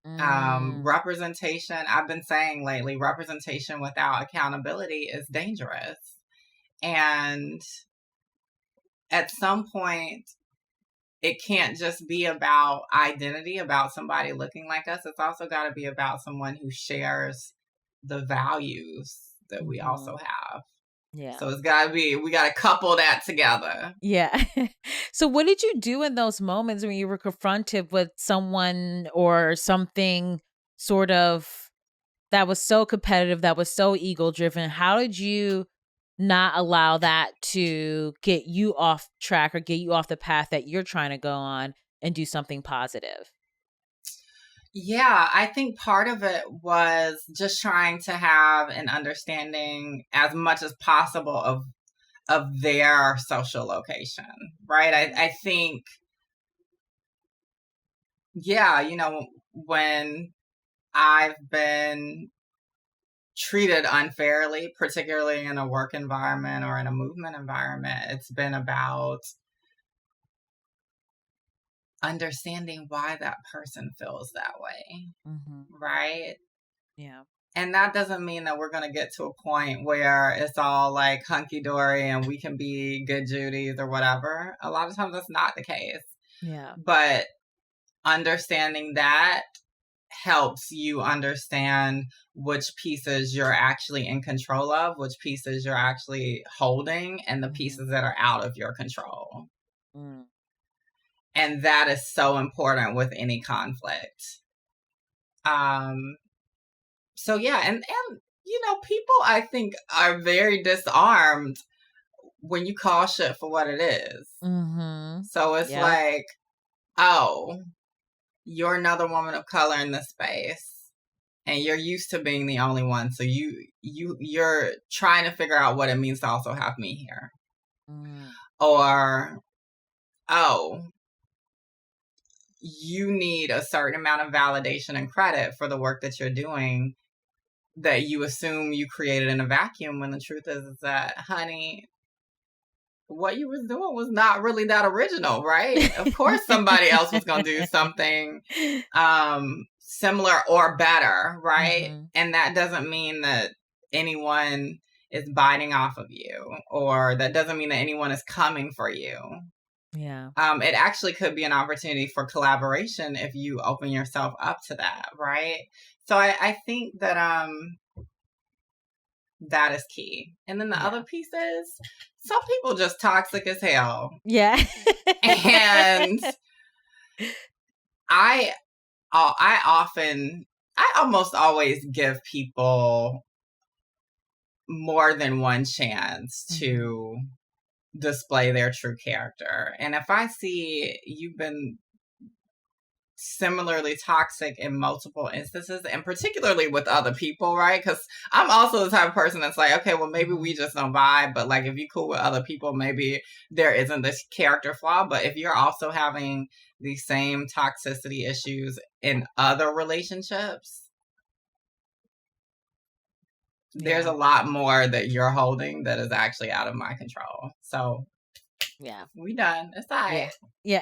A: Mm.
B: Representation, I've been saying lately, representation without accountability is dangerous. And at some point, it can't just be about identity, about somebody looking like us. It's also got to be about someone who shares the values that we also have.
A: Yeah.
B: So it's got to be, we got to couple that together.
A: Yeah. So what did you do in those moments when you were confronted with someone or something sort of that was so competitive, that was so ego driven? How did you not allow that to get you off track or get you off the path that you're trying to go on and do something positive?
B: Yeah, I think part of it was just trying to have an understanding as much as possible of their social location, right? I think, yeah, when I've been treated unfairly, particularly in a work environment or in a movement environment, it's been about understanding why that person feels that way, right?
A: Yeah.
B: And that doesn't mean that we're going to get to a point where it's all like hunky dory and we can be good Judies or whatever. A lot of times that's not the case.
A: Yeah.
B: But understanding that helps you understand which pieces you're actually in control of, which pieces you're actually holding, and the pieces that are out of your control.
A: Mm.
B: And that is so important with any conflict. So yeah, and people I think are very disarmed when you call shit for what it is. So it's like, oh, you're another woman of color in this space, and you're used to being the only one. So you're trying to figure out what it means to also have me here. Or, oh, you need a certain amount of validation and credit for the work that you're doing that you assume you created in a vacuum, when the truth is that, honey, what you was doing was not really that original, right? Of course somebody else was going to do something similar or better, right? And that doesn't mean that anyone is biting off of you, or that doesn't mean that anyone is coming for you.
A: Yeah.
B: It actually could be an opportunity for collaboration if you open yourself up to that, right? So I think that that is key. And then the other piece is, some people just toxic as hell.
A: Yeah.
B: And I almost always give people more than one chance to display their true character. And if I see you've been similarly toxic in multiple instances, and particularly with other people, right? Because I'm also the type of person that's like, okay, well, maybe we just don't vibe, but like, if you cool with other people, maybe there isn't this character flaw. But if you're also having the same toxicity issues in other relationships, there's a lot more that you're holding that is actually out of my control. So
A: yeah,
B: we done. It's all right.
A: Yeah.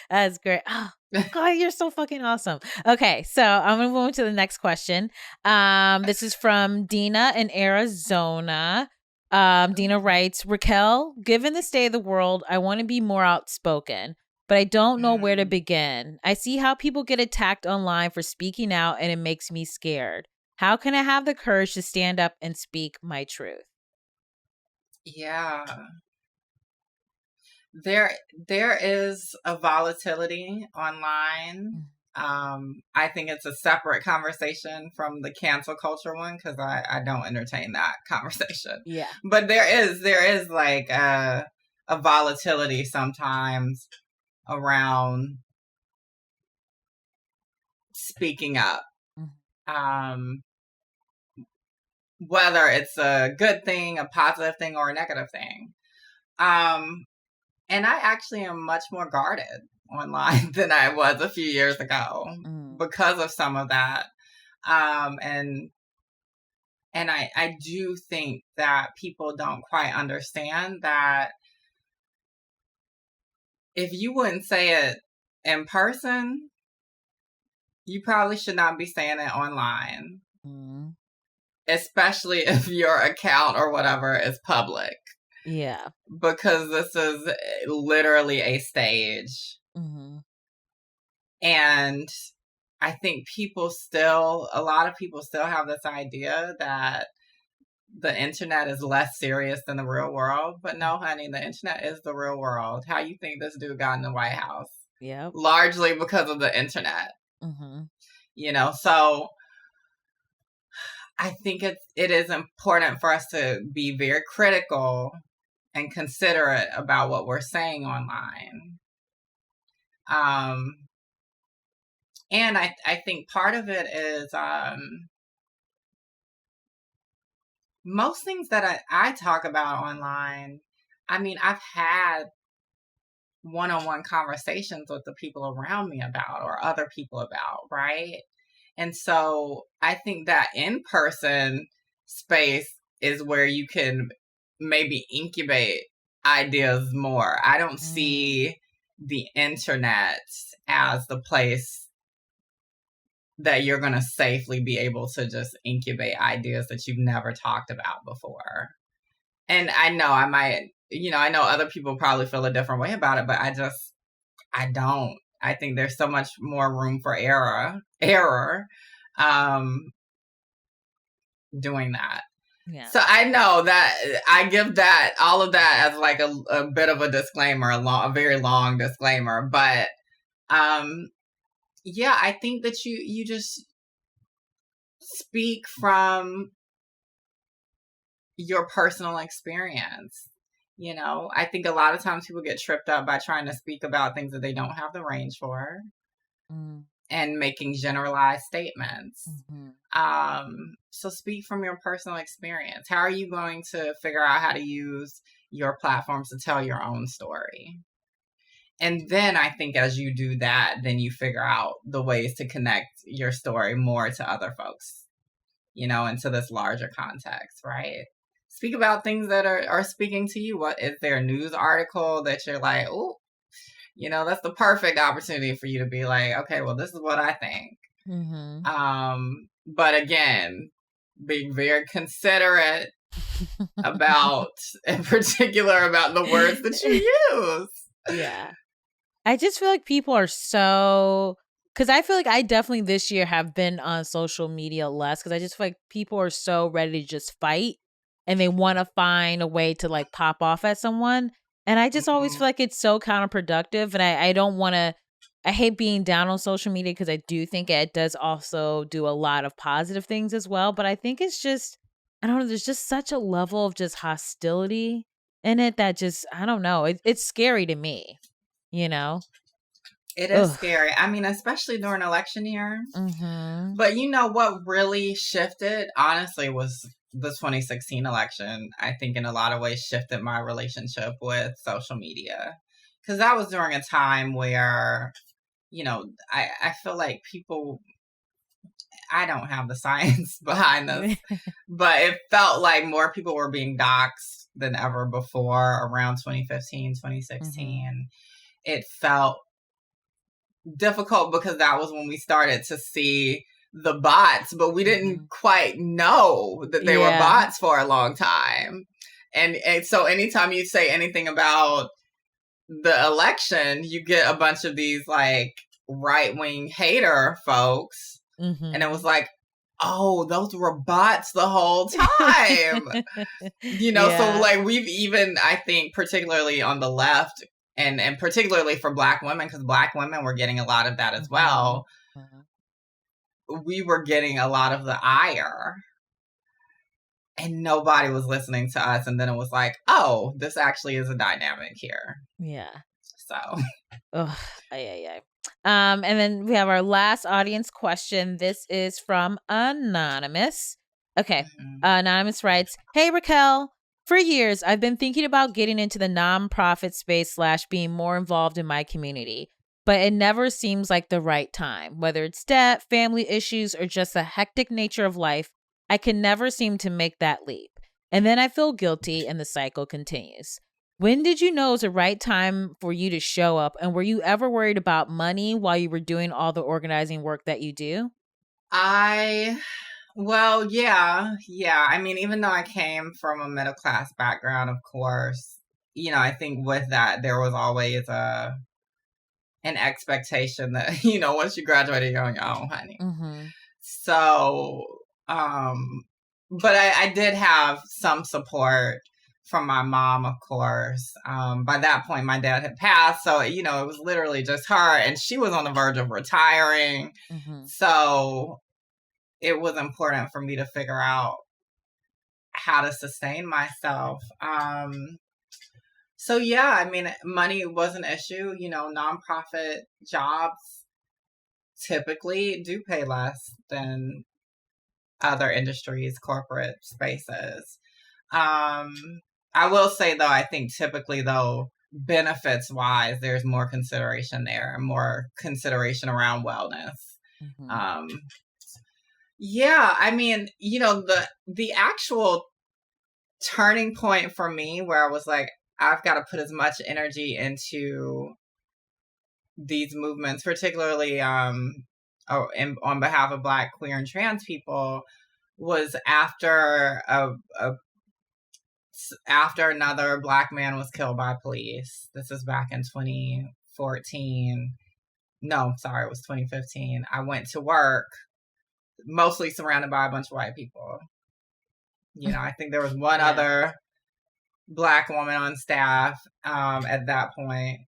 A: That's great. Oh, God, you're so fucking awesome. Okay, so I'm gonna move on to the next question. This is from Dina in Arizona. Dina writes, Raquel, given the state of the world, I want to be more outspoken, but I don't know where to begin. I see how people get attacked online for speaking out, and it makes me scared. How can I have the courage to stand up and speak my truth?
B: Yeah. There is a volatility online. I think it's a separate conversation from the cancel culture one, because I don't entertain that conversation.
A: Yeah.
B: But there is like a volatility sometimes around speaking up. Whether it's a good thing, a positive thing, or a negative thing. And I actually am much more guarded online than I was a few years ago because of some of that. And I do think that people don't quite understand that if you wouldn't say it in person, you probably should not be saying it online. Especially if your account or whatever is public.
A: Yeah.
B: Because this is literally a stage. And I think a lot of people still have this idea that the internet is less serious than the real world. But no, honey, the internet is the real world. How you think this dude got in the White House?
A: Yeah.
B: Largely because of the internet. So I think it is important for us to be very critical and considerate about what we're saying online. And I think part of it is most things that I talk about online, I mean, I've had one-on-one conversations with the people around me about, or other people about, right? And so I think that in-person space is where you can maybe incubate ideas more. I don't see the internet as the place that you're going to safely be able to just incubate ideas that you've never talked about before. And I know I know other people probably feel a different way about it, but I don't. I think there's so much more room for error doing that. Yeah. So I know that I give all of that as like a bit of a disclaimer, a very long disclaimer. But yeah, I think that you just speak from your personal experience. I think a lot of times people get tripped up by trying to speak about things that they don't have the range for. And making generalized statements. So speak from your personal experience. How are you going to figure out how to use your platforms to tell your own story? And then I think as you do that, then you figure out the ways to connect your story more to other folks, into this larger context, right? Speak about things that are speaking to you. What is there a news article that you're like, oh, that's the perfect opportunity for you to be like, okay, well, this is what I think. But again, being very considerate in particular about the words that you use.
A: Yeah. I just feel like people are because I feel like I definitely this year have been on social media less, because I just feel like people are so ready to just fight and they want to find a way to like pop off at someone. And I just always feel like it's so counterproductive. And I don't want to, I hate being down on social media, because I do think it does also do a lot of positive things as well. But I think it's just, I don't know, there's just such a level of just hostility in it that just, I don't know, it's scary to me,
B: It is scary. I mean, especially during election year. But what really shifted, honestly, was the 2016 election. I think in a lot of ways shifted my relationship with social media, because that was during a time where, I feel like people, I don't have the science behind this, but it felt like more people were being doxxed than ever before around 2015, 2016. It felt difficult because that was when we started to see the bots, but we didn't quite know that they were bots for a long time. And so anytime you say anything about the election, you get a bunch of these like right-wing hater folks. And it was like, oh, those were bots the whole time. So like we've even, I think, particularly on the left and particularly for Black women, because Black women were getting a lot of that as well. We were getting a lot of the ire and nobody was listening to us. And then it was like, oh, this actually is a dynamic here.
A: Yeah.
B: So.
A: Oh, and then we have our last audience question. This is from Anonymous. Okay. Anonymous writes, "Hey, Raquel. For years, I've been thinking about getting into the nonprofit space / being more involved in my community, but it never seems like the right time. Whether it's debt, family issues, or just the hectic nature of life, I can never seem to make that leap. And then I feel guilty and the cycle continues. When did you know it was the right time for you to show up? And were you ever worried about money while you were doing all the organizing work that you do?"
B: Well, yeah. I mean, even though I came from a middle class background, of course, I think with that, there was always an expectation that, once you graduated, you're on your own, honey. So, but I did have some support from my mom, of course. By that point, my dad had passed. So, it was literally just her, and she was on the verge of retiring. So it was important for me to figure out how to sustain myself. So yeah, I mean, money was an issue. Nonprofit jobs typically do pay less than other industries, corporate spaces. I will say though, I think typically though, benefits wise, there's more consideration there and more consideration around wellness. Yeah, I mean, the actual turning point for me where I was like, I've got to put as much energy into these movements, particularly on behalf of Black, queer, and trans people, was after after another Black man was killed by police. This is back in 2014. No, sorry, it was 2015. I went to work, mostly surrounded by a bunch of white people. I think there was one other Black woman on staff at that point.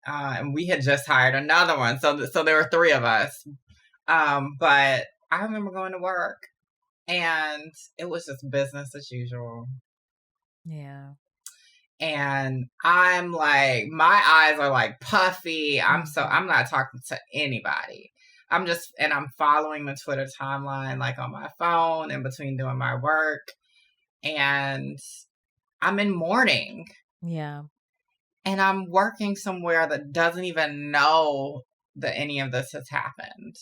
B: And we had just hired another one. So there were three of us. But I remember going to work and it was just business as usual.
A: Yeah.
B: And I'm like, my eyes are like puffy. I'm not talking to anybody. I'm following the Twitter timeline, like on my phone in between doing my work. And I'm in mourning.
A: Yeah.
B: And I'm working somewhere that doesn't even know that any of this has happened.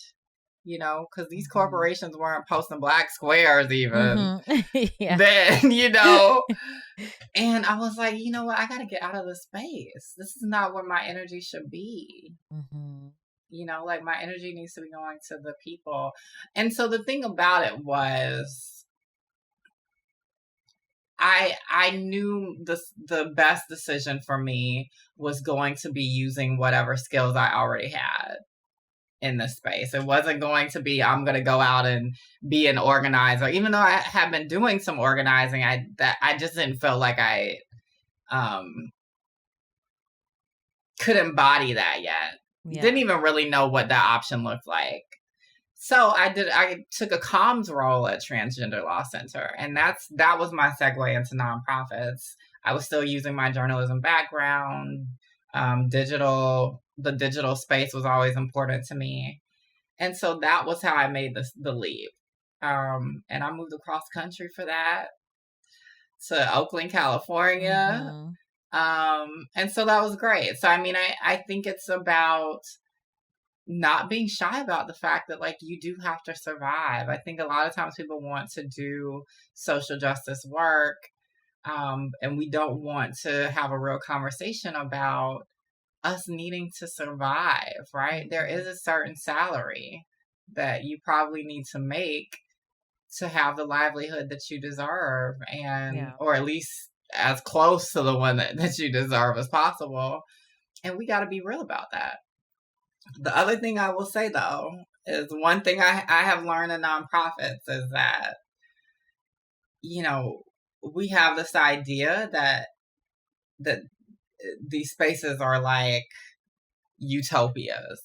B: Because these corporations weren't posting Black squares even. Then, And I was like, you know what? I got to get out of this space. This is not where my energy should be. Like my energy needs to be going to the people. And so the thing about it was, I knew the best decision for me was going to be using whatever skills I already had in this space. It wasn't going to be, I'm going to go out and be an organizer, even though I have been doing some organizing. I just didn't feel like I could embody that yet. Didn't even really know what that option looked like. So I took a comms role at Transgender Law Center, and that was my segue into nonprofits. I was still using my journalism background. The digital space was always important to me. And so that was how I made the leap. And I moved across country for that to Oakland, California. And so that was great. So, I mean, I think it's about not being shy about the fact that, like, you do have to survive. I think a lot of times people want to do social justice work, and we don't want to have a real conversation about us needing to survive, right? There is a certain salary that you probably need to make to have the livelihood that you deserve, or at least as close to the one that you deserve as possible. And we got to be real about that. The other thing I will say, though, is one thing I have learned in nonprofits is that, you know, we have this idea that these spaces are like utopias,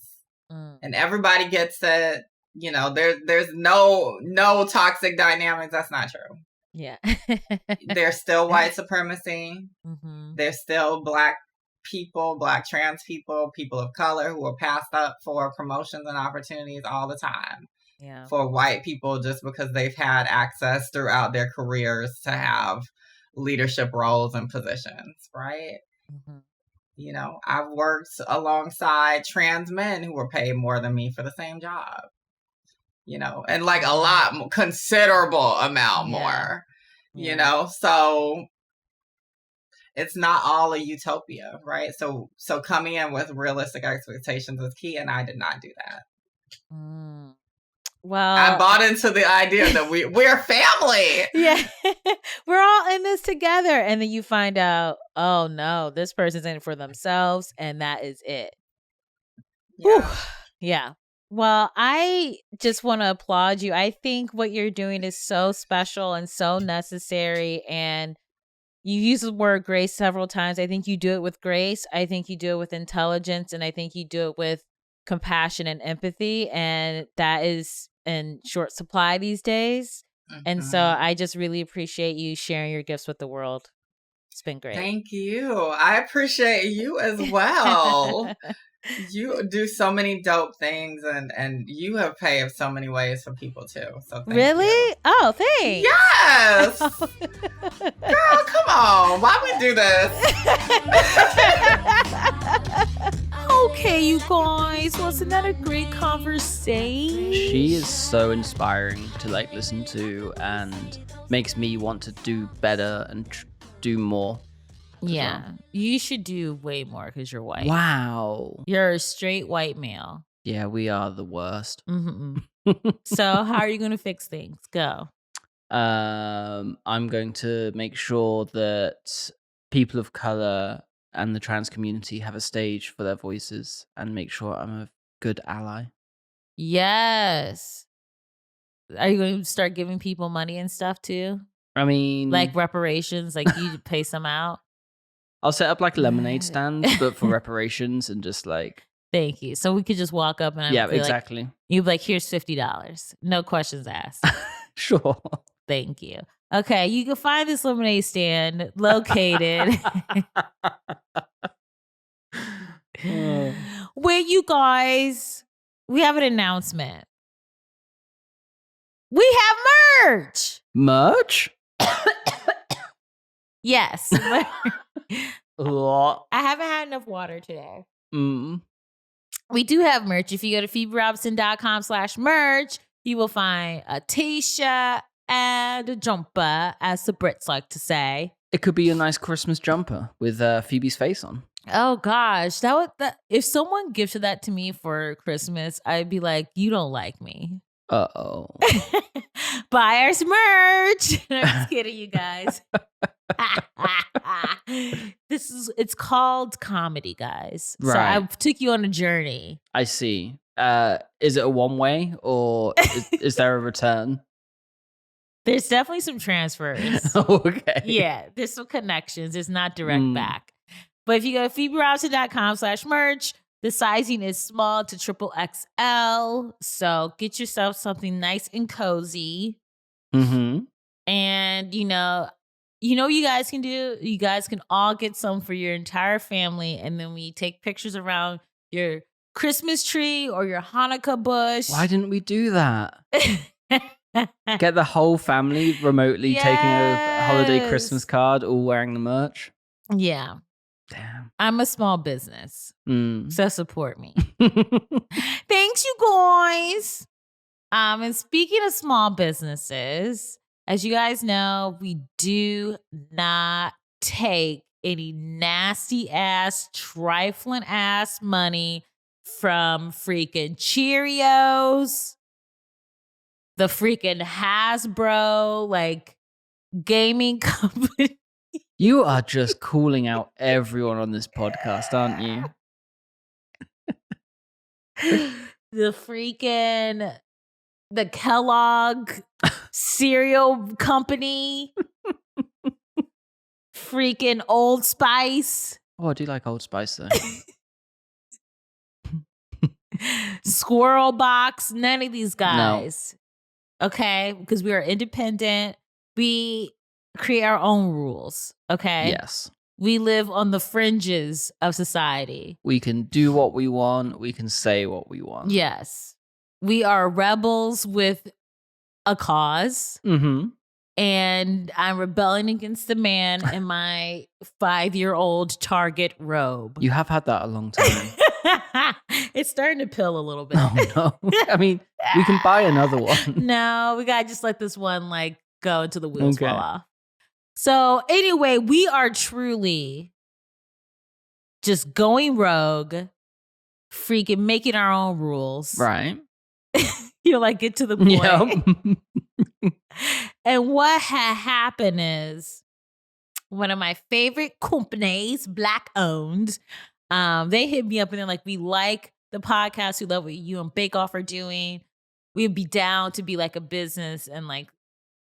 B: and everybody gets it. You know, there's no toxic dynamics. That's not true.
A: Yeah.
B: There's still white supremacy.
A: Mm-hmm.
B: There's still Black people, Black trans people, people of color who are passed up for promotions and opportunities all the time.
A: Yeah.
B: For white people, just because they've had access throughout their careers to have leadership roles and positions, right?
A: Mm-hmm.
B: You know, I've worked alongside trans men who were paid more than me for the same job. You know, and like a lot, considerable amount more, you know, so it's not all a utopia, right? So coming in with realistic expectations is key, and I did not do that.
A: Well,
B: I bought into the idea that we're family.
A: Yeah. We're all in this together. And then you find out, oh no, this person's in it for themselves, and that is it.
B: Yeah.
A: Yeah. Well, I just want to applaud you. I think what you're doing is so special and so necessary. And you use the word grace several times. I think you do it with grace. I think you do it with intelligence. And I think you do it with compassion and empathy. And that is in short supply these days. Mm-hmm. And so I just really appreciate you sharing your gifts with the world. It's been great.
B: Thank you. I appreciate you as well. You do so many dope things, and you have paved so many ways for people too. So thank you.
A: Oh, thanks.
B: Yes. Girl, come on. Why we do this?
A: Okay, you guys. Wasn't that a great conversation?
C: She is so inspiring to like listen to, and makes me want to do better and do more.
A: Yeah, you should do way more because you're white.
C: Wow.
A: You're a straight white male.
C: Yeah, we are the worst.
A: Mm-hmm. So how are you going to fix things? Go.
C: I'm going to make sure that people of color and the trans community have a stage for their voices, and make sure I'm a good ally.
A: Yes. Are you going to start giving people money and stuff too?
C: I mean,
A: like reparations, like you pay some out?
C: I'll set up like a lemonade stand, but for reparations, and just like.
A: Thank you. So we could just walk up and
C: exactly.
A: You'd be like, here's $50. No questions asked.
C: Sure.
A: Thank you. Okay, you can find this lemonade stand located where you guys, we have an announcement. We have merch.
C: Merch?
A: Yes. I haven't had enough water today. We do have merch. If you go to PhoebeRobinson.com/merch, you will find a t-shirt and a jumper, as the Brits like to say.
C: It could be a nice Christmas jumper with Phoebe's face on.
A: Oh gosh, if someone gifted that to me for Christmas, I'd be like, you don't like me.
C: Uh-oh.
A: Buy our merch. I'm just kidding, you guys. It's called comedy, guys.
C: Right.
A: So I took you on a journey.
C: I see. Is it a one way, or is there a return?
A: There's definitely some transfers.
C: Okay.
A: Yeah, there's some connections. There's not direct back. But if you go to PhoebeRobinson.com/merch, the sizing is small to XXL. So get yourself something nice and cozy.
C: Mm-hmm.
A: And you know you guys can do? You guys can all get some for your entire family. And then we take pictures around your Christmas tree or your Hanukkah bush.
C: Why didn't we do that? Get the whole family remotely taking a holiday Christmas card, all wearing the merch.
A: Yeah.
C: Damn.
A: I'm a small business. So support me. Thanks, you guys. And speaking of small businesses, as you guys know, we do not take any nasty ass, trifling ass money from freaking Cheerios, the freaking Hasbro, like gaming company.
C: You are just calling out everyone on this podcast, aren't you?
A: the Kellogg cereal company, freaking Old Spice.
C: Oh, I do like Old Spice though.
A: Squirrel Box, none of these guys. No. Okay? Because we are independent. We create our own rules. Okay?
C: Yes.
A: We live on the fringes of society.
C: We can do what we want. We can say what we want.
A: Yes. We are rebels with a cause.
C: Mm-hmm.
A: And I'm rebelling against the man in my 5-year-old Target robe.
C: You have had that a long time.
A: It's starting to pill a little bit.
C: Oh, no. I mean, we can buy another one.
A: No, we got to just let this one go until the wheels fall off. So anyway, we are truly just going rogue, freaking making our own rules.
C: Right.
A: Get to the point.
C: Yep.
A: And what had happened is one of my favorite companies, Black owned, they hit me up and they're like, we like the podcast. We love what you and Bake Off are doing. We'd be down to be like a business and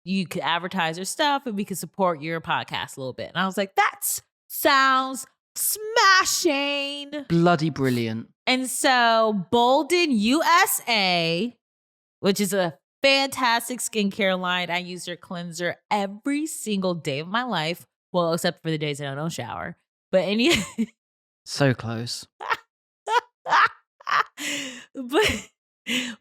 A: you could advertise your stuff and we could support your podcast a little bit. And I was like, that sounds smashing.
C: Bloody brilliant.
A: And so Bolden USA, which is a fantastic skincare line. I use their cleanser every single day of my life. Well, except for the days that I don't shower. But
C: so close.
A: But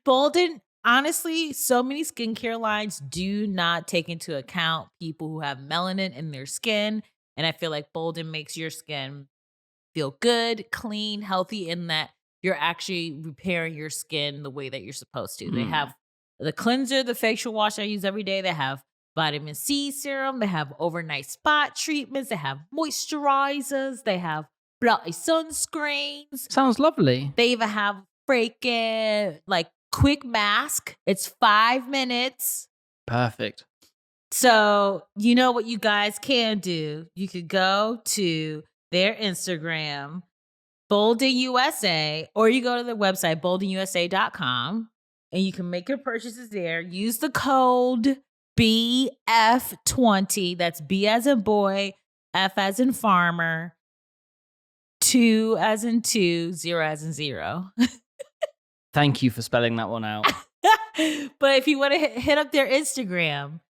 A: Bolden, honestly, so many skincare lines do not take into account people who have melanin in their skin. And I feel like Bolden makes your skin feel good, clean, healthy, in that you're actually repairing your skin the way that you're supposed to. They have the cleanser, the facial wash I use every day. They have vitamin C serum. They have overnight spot treatments. They have moisturizers. They have bloody sunscreens.
C: Sounds lovely.
A: They even have freaking quick mask. It's 5 minutes.
C: Perfect.
A: So you know what you guys can do. You could go to their Instagram, Bolden USA, or you go to their website, boldenusa.com, and you can make your purchases there. Use the code BF20. That's B as in boy, F as in farmer, 2 as in 2, 0 as in 0.
C: Thank you for spelling that one out.
A: But if you want to hit up their Instagram,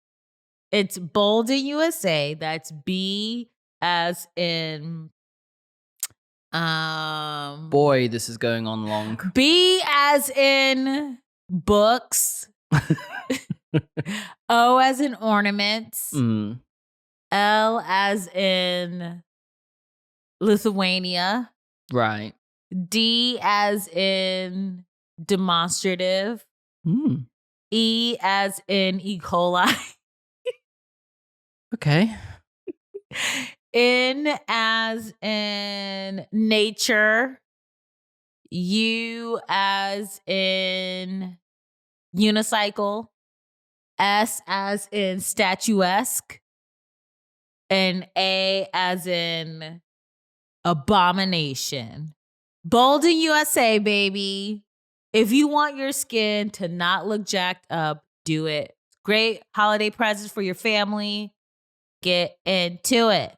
A: it's Bolden USA. That's B as in
C: boy, this is going on long.
A: B as in books. O as in ornaments. L as in Lithuania.
C: Right.
A: D as in demonstrative. E as in E. coli.
C: Okay.
A: N as in nature. U as in unicycle. S as in statuesque. And A as in abomination. Bolden USA, baby. If you want your skin to not look jacked up, do it. Great holiday presents for your family. Get into it.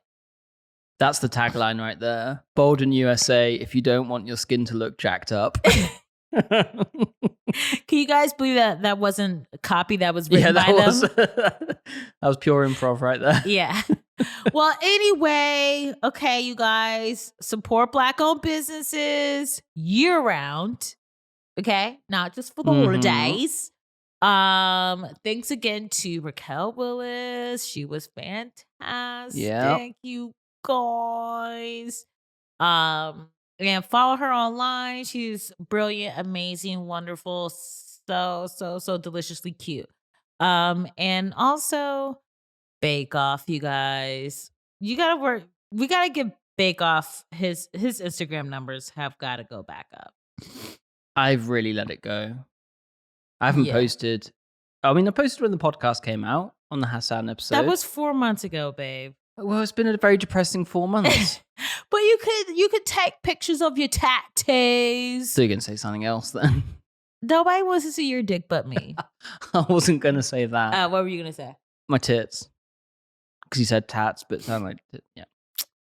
C: That's the tagline right there. Bolden USA, if you don't want your skin to look jacked up.
A: Can you guys believe that wasn't a copy that was written by them?
C: That was pure improv right there.
A: Yeah. Well, anyway, okay, you guys, support Black-owned businesses year-round, okay? Not just for the holidays. Thanks again to Raquel Willis. She was fantastic.
C: Yeah.
A: Thank you, guys. And follow her online. She's brilliant, amazing, wonderful, so deliciously cute. And also Bake Off, you guys. You gotta work. We gotta give Bake Off his Instagram numbers have gotta go back up.
C: I've really let it go. I haven't posted. I mean, I posted when the podcast came out on the Hassan episode.
A: That was 4 months ago, babe.
C: Well, it's been a very depressing 4 months.
A: But you could take pictures of your tattoos.
C: So you're gonna say something else then?
A: Nobody wants to see your dick but me.
C: I wasn't going to say that.
A: What were you going to say?
C: My tits. Because you said tats, but it sounded like, yeah.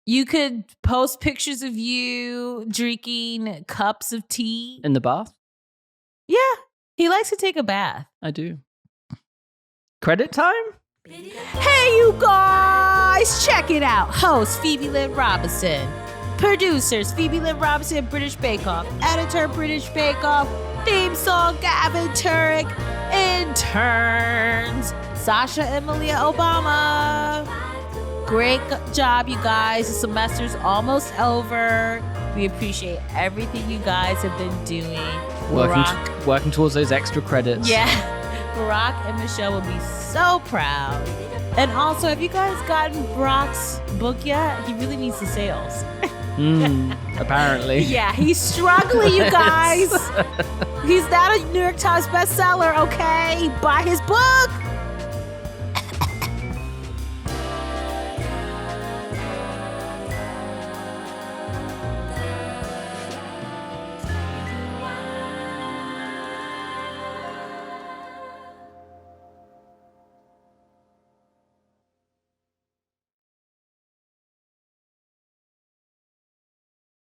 A: You could post pictures of you drinking cups of tea.
C: In the bath?
A: Yeah. He likes to take a bath.
C: I do. Credit time?
A: Hey, you guys! Check it out. Host, Phoebe Lynn Robinson. Producers, Phoebe Lynn Robinson, British Bake Off. Editor, British Bake Off. Theme song, Gavin Turek. Interns, Sasha and Malia Obama. Great job, you guys. The semester's almost over. We appreciate everything you guys have been doing.
C: Working towards those extra credits.
A: Yeah. Barack and Michelle will be so proud. And also, have you guys gotten Barack's book yet? He really needs the sales.
C: Apparently.
A: Yeah, he's struggling, you guys. He's not a New York Times bestseller, okay? Buy his book.